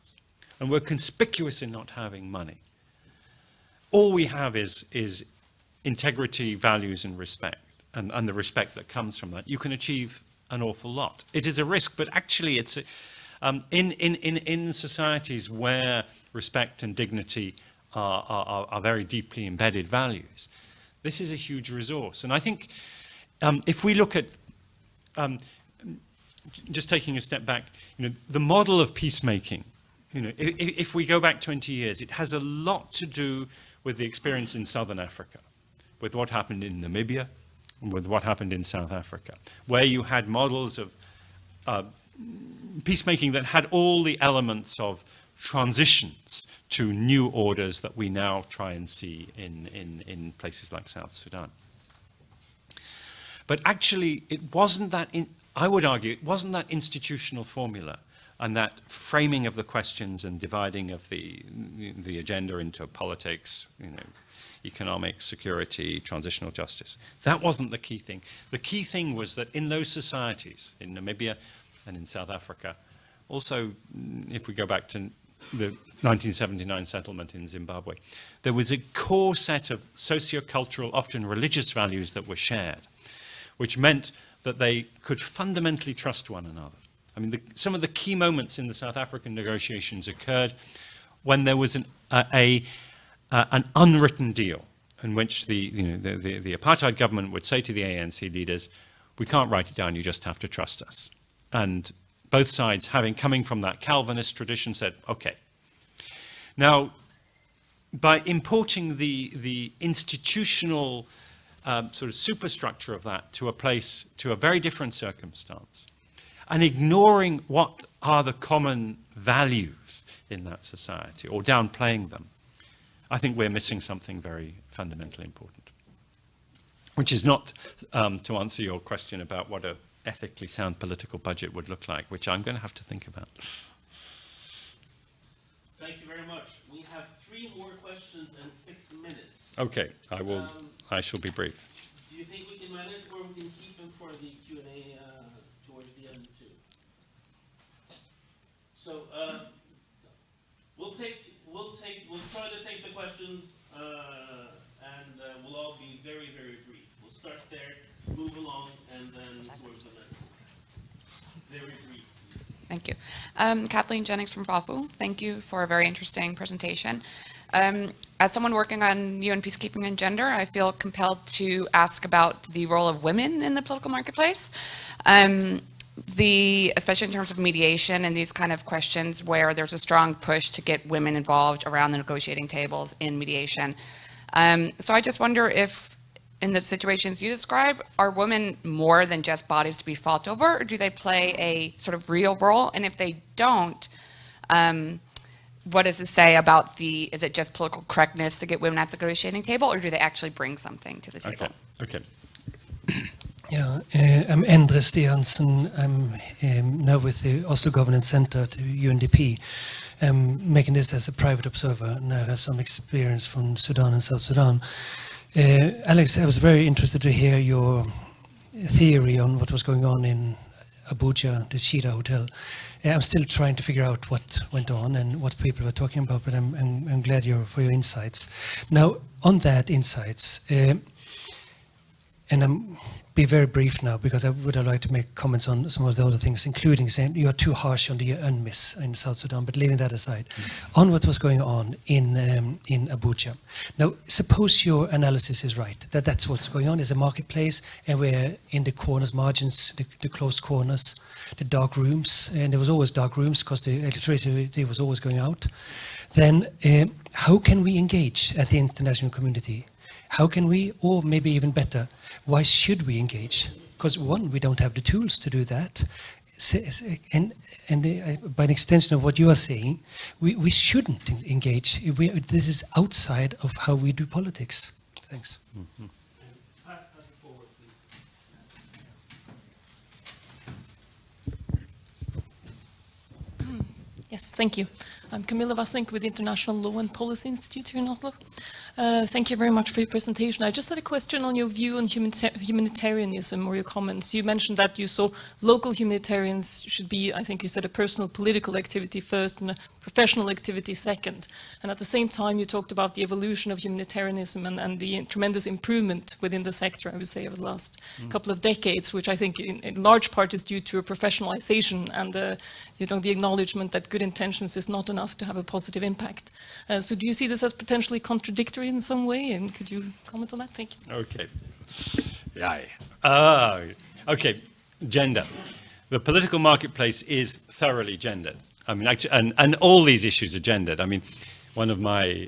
and we're conspicuous in not having money. All we have is integrity, values, and respect, and the respect that comes from that. You can achieve an awful lot. It is a risk, but actually it's in societies where respect and dignity are very deeply embedded values. This is a huge resource. And I think if we look at, just taking a step back, the model of peacemaking, if we go back 20 years, it has a lot to do with the experience in Southern Africa, with what happened in Namibia, with what happened in South Africa, where you had models of peacemaking that had all the elements of transitions to new orders that we now try and see in places like South Sudan. But actually, it wasn't that, I would argue, it wasn't that institutional formula and that framing of the questions and dividing of the agenda into politics, economic, security, transitional justice. That wasn't the key thing. The key thing was that in those societies, in Namibia and in South Africa, also if we go back to the 1979 settlement in Zimbabwe, there was a core set of socio-cultural, often religious values that were shared, which meant that they could fundamentally trust one another. I mean, some of the key moments in the South African negotiations occurred when there was an unwritten deal in which the apartheid government would say to the ANC leaders, we can't write it down, you just have to trust us. And both sides, coming from that Calvinist tradition, said, okay. Now, by importing the institutional sort of superstructure of that to a very different circumstance, and ignoring what are the common values in that society, or downplaying them, I think we're missing something very fundamentally important. Which is not to answer your question about what an ethically sound political budget would look like, which I'm going to have to think about. Thank you very much. We have 3 more questions and 6 minutes. Okay, I shall be brief. Do you think we can manage, or we can keep them for the Q&A towards the end too? So we'll try to take the questions, and we'll all be very, very brief. We'll start there, move along, and then towards the end. Very brief, please. Thank you. Kathleen Jennings from FAFU. Thank you for a very interesting presentation. As someone working on UN peacekeeping and gender, I feel compelled to ask about the role of women in the political marketplace. Especially in terms of mediation and these kind of questions where there's a strong push to get women involved around the negotiating tables in mediation. So I just wonder if, in the situations you describe, are women more than just bodies to be fought over, or do they play a sort of real role? And if they don't, what does it say about is it just political correctness to get women at the negotiating table, or do they actually bring something to the table? Okay. Yeah, I'm Endre Stiansen. I'm now with the Oslo Governance Center to UNDP. I'm making this as a private observer, and I have some experience from Sudan and South Sudan. Alex, I was very interested to hear your theory on what was going on in Abuja, the Shida Hotel. I'm still trying to figure out what went on and what people were talking about, but I'm glad for your insights. Now, on that insights, and I'm be very brief now because I would like to make comments on some of the other things, including saying you are too harsh on the UNMISS in South Sudan, but leaving that aside, on what was going on in Abuja. Now, suppose your analysis is right, that's what's going on, is a marketplace, and we're in the corners, margins, the closed corners, the dark rooms, and there was always dark rooms because the electricity was always going out. Then how can we engage at the international community? How can we, or maybe even better, why should we engage? Because one, we don't have the tools to do that. And by an extension of what you are saying, we shouldn't engage. This is outside of how we do politics. Thanks. Pass it forward, please. Yes, thank you. I'm Camilla Vassink with the International Law and Policy Institute here in Oslo. Thank you very much for your presentation. I just had a question on your view on humanitarianism or your comments. You mentioned that you saw local humanitarians should be, I think you said, a personal political activity first and a professional activity second. And at the same time, you talked about the evolution of humanitarianism and the tremendous improvement within the sector, I would say, over the last couple of decades, which I think in large part is due to a professionalization and the acknowledgement that good intentions is not enough to have a positive impact. So do you see this as potentially contradictory in some way? And could you comment on that? Thank you. Okay. Okay, gender. The political marketplace is thoroughly gendered. I mean, actually, and all these issues are gendered. I mean, one of my,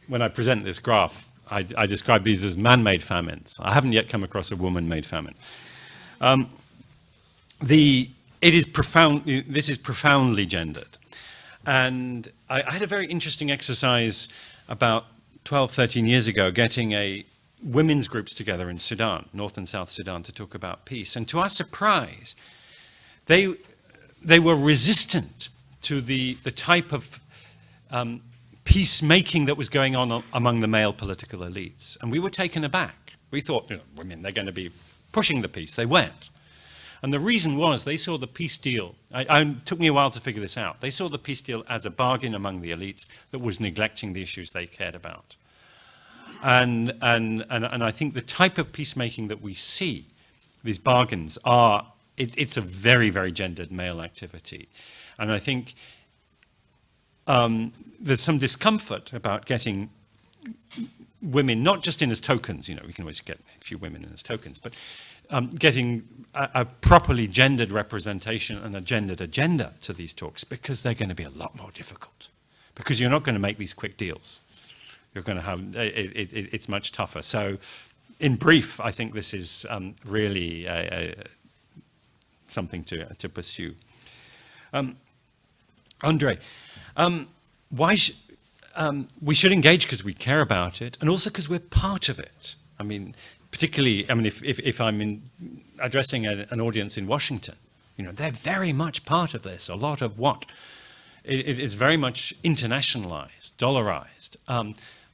when I present this graph, I describe these as man-made famines. I haven't yet come across a woman-made famine. This is profoundly gendered. And I had a very interesting exercise about 12, 13 years ago, getting a women's groups together in Sudan, North and South Sudan, to talk about peace. And to our surprise, they were resistant to the type of peacemaking that was going on among the male political elites. And we were taken aback. We thought, women, they're going to be pushing the peace. They weren't. And the reason was they saw the peace deal. It took me a while to figure this out. They saw the peace deal as a bargain among the elites that was neglecting the issues they cared about. And I think the type of peacemaking that we see, these bargains, it's a very, very gendered male activity. And I think there's some discomfort about getting women, not just in as tokens, we can always get a few women in as tokens, but getting a properly gendered representation and a gendered agenda to these talks, because they're going to be a lot more difficult. Because you're not going to make these quick deals. You're going to have, it's much tougher. So in brief, I think this is really something to pursue. Andre, we should engage because we care about it, and also because we're part of it. Particularly, if I'm addressing an audience in Washington, they're very much part of this. A lot of what is very much internationalized, dollarized,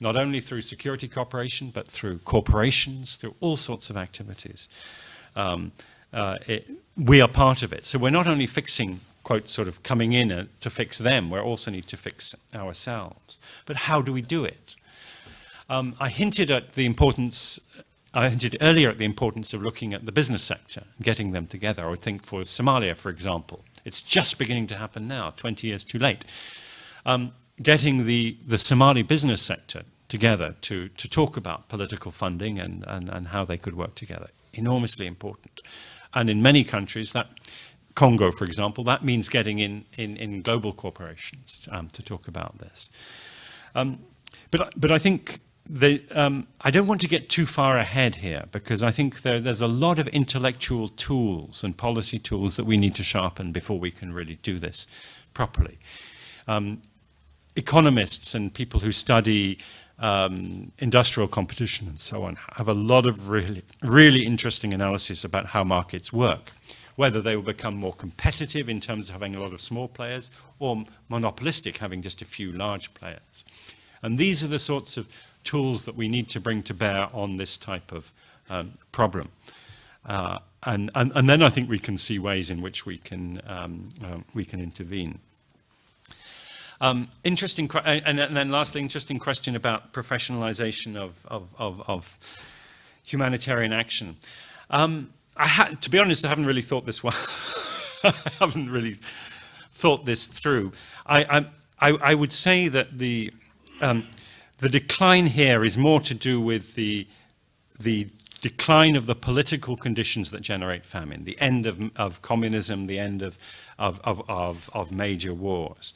not only through security cooperation, but through corporations, through all sorts of activities. We are part of it. So we're not only fixing, quote, sort of coming in to fix them, we also need to fix ourselves. But how do we do it? I hinted earlier at the importance of looking at the business sector and getting them together. I would think for Somalia, for example, it's just beginning to happen now, 20 years too late. Getting the Somali business sector together to talk about political funding and how they could work together, enormously important. And in many countries, Congo, for example, that means getting in global corporations to talk about this. But I think I don't want to get too far ahead here, because I think there's a lot of intellectual tools and policy tools that we need to sharpen before we can really do this properly. Economists and people who study industrial competition and so on have a lot of really, really interesting analysis about how markets work, whether they will become more competitive in terms of having a lot of small players, or monopolistic, having just a few large players. And these are the sorts of tools that we need to bring to bear on this type of problem. And then I think we can see ways in which we can intervene. Interesting, and then lastly, interesting question about professionalization of humanitarian action. To be honest, I haven't really thought this one. I haven't really thought this through. I would say that the decline here is more to do with the decline of the political conditions that generate famine, the end of communism, the end of major wars.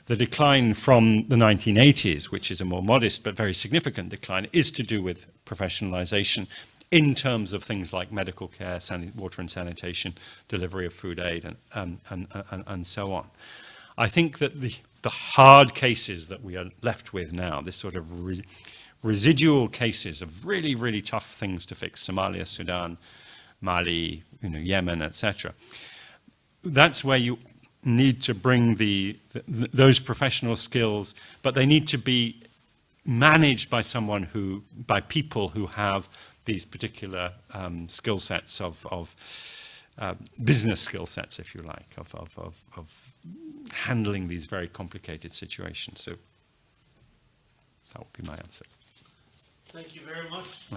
The decline from the 1980s, which is a more modest but very significant decline, is to do with professionalization in terms of things like medical care, water and sanitation, delivery of food aid, and so on. I think that the hard cases that we are left with now, this sort of residual cases of really, really tough things to fix, Somalia, Sudan, Mali, Yemen, etc. That's where you need to bring those professional skills, but they need to be managed by by people who have these particular skill sets of business skill sets, if you like, of handling these very complicated situations. So that would be my answer. Thank you very much.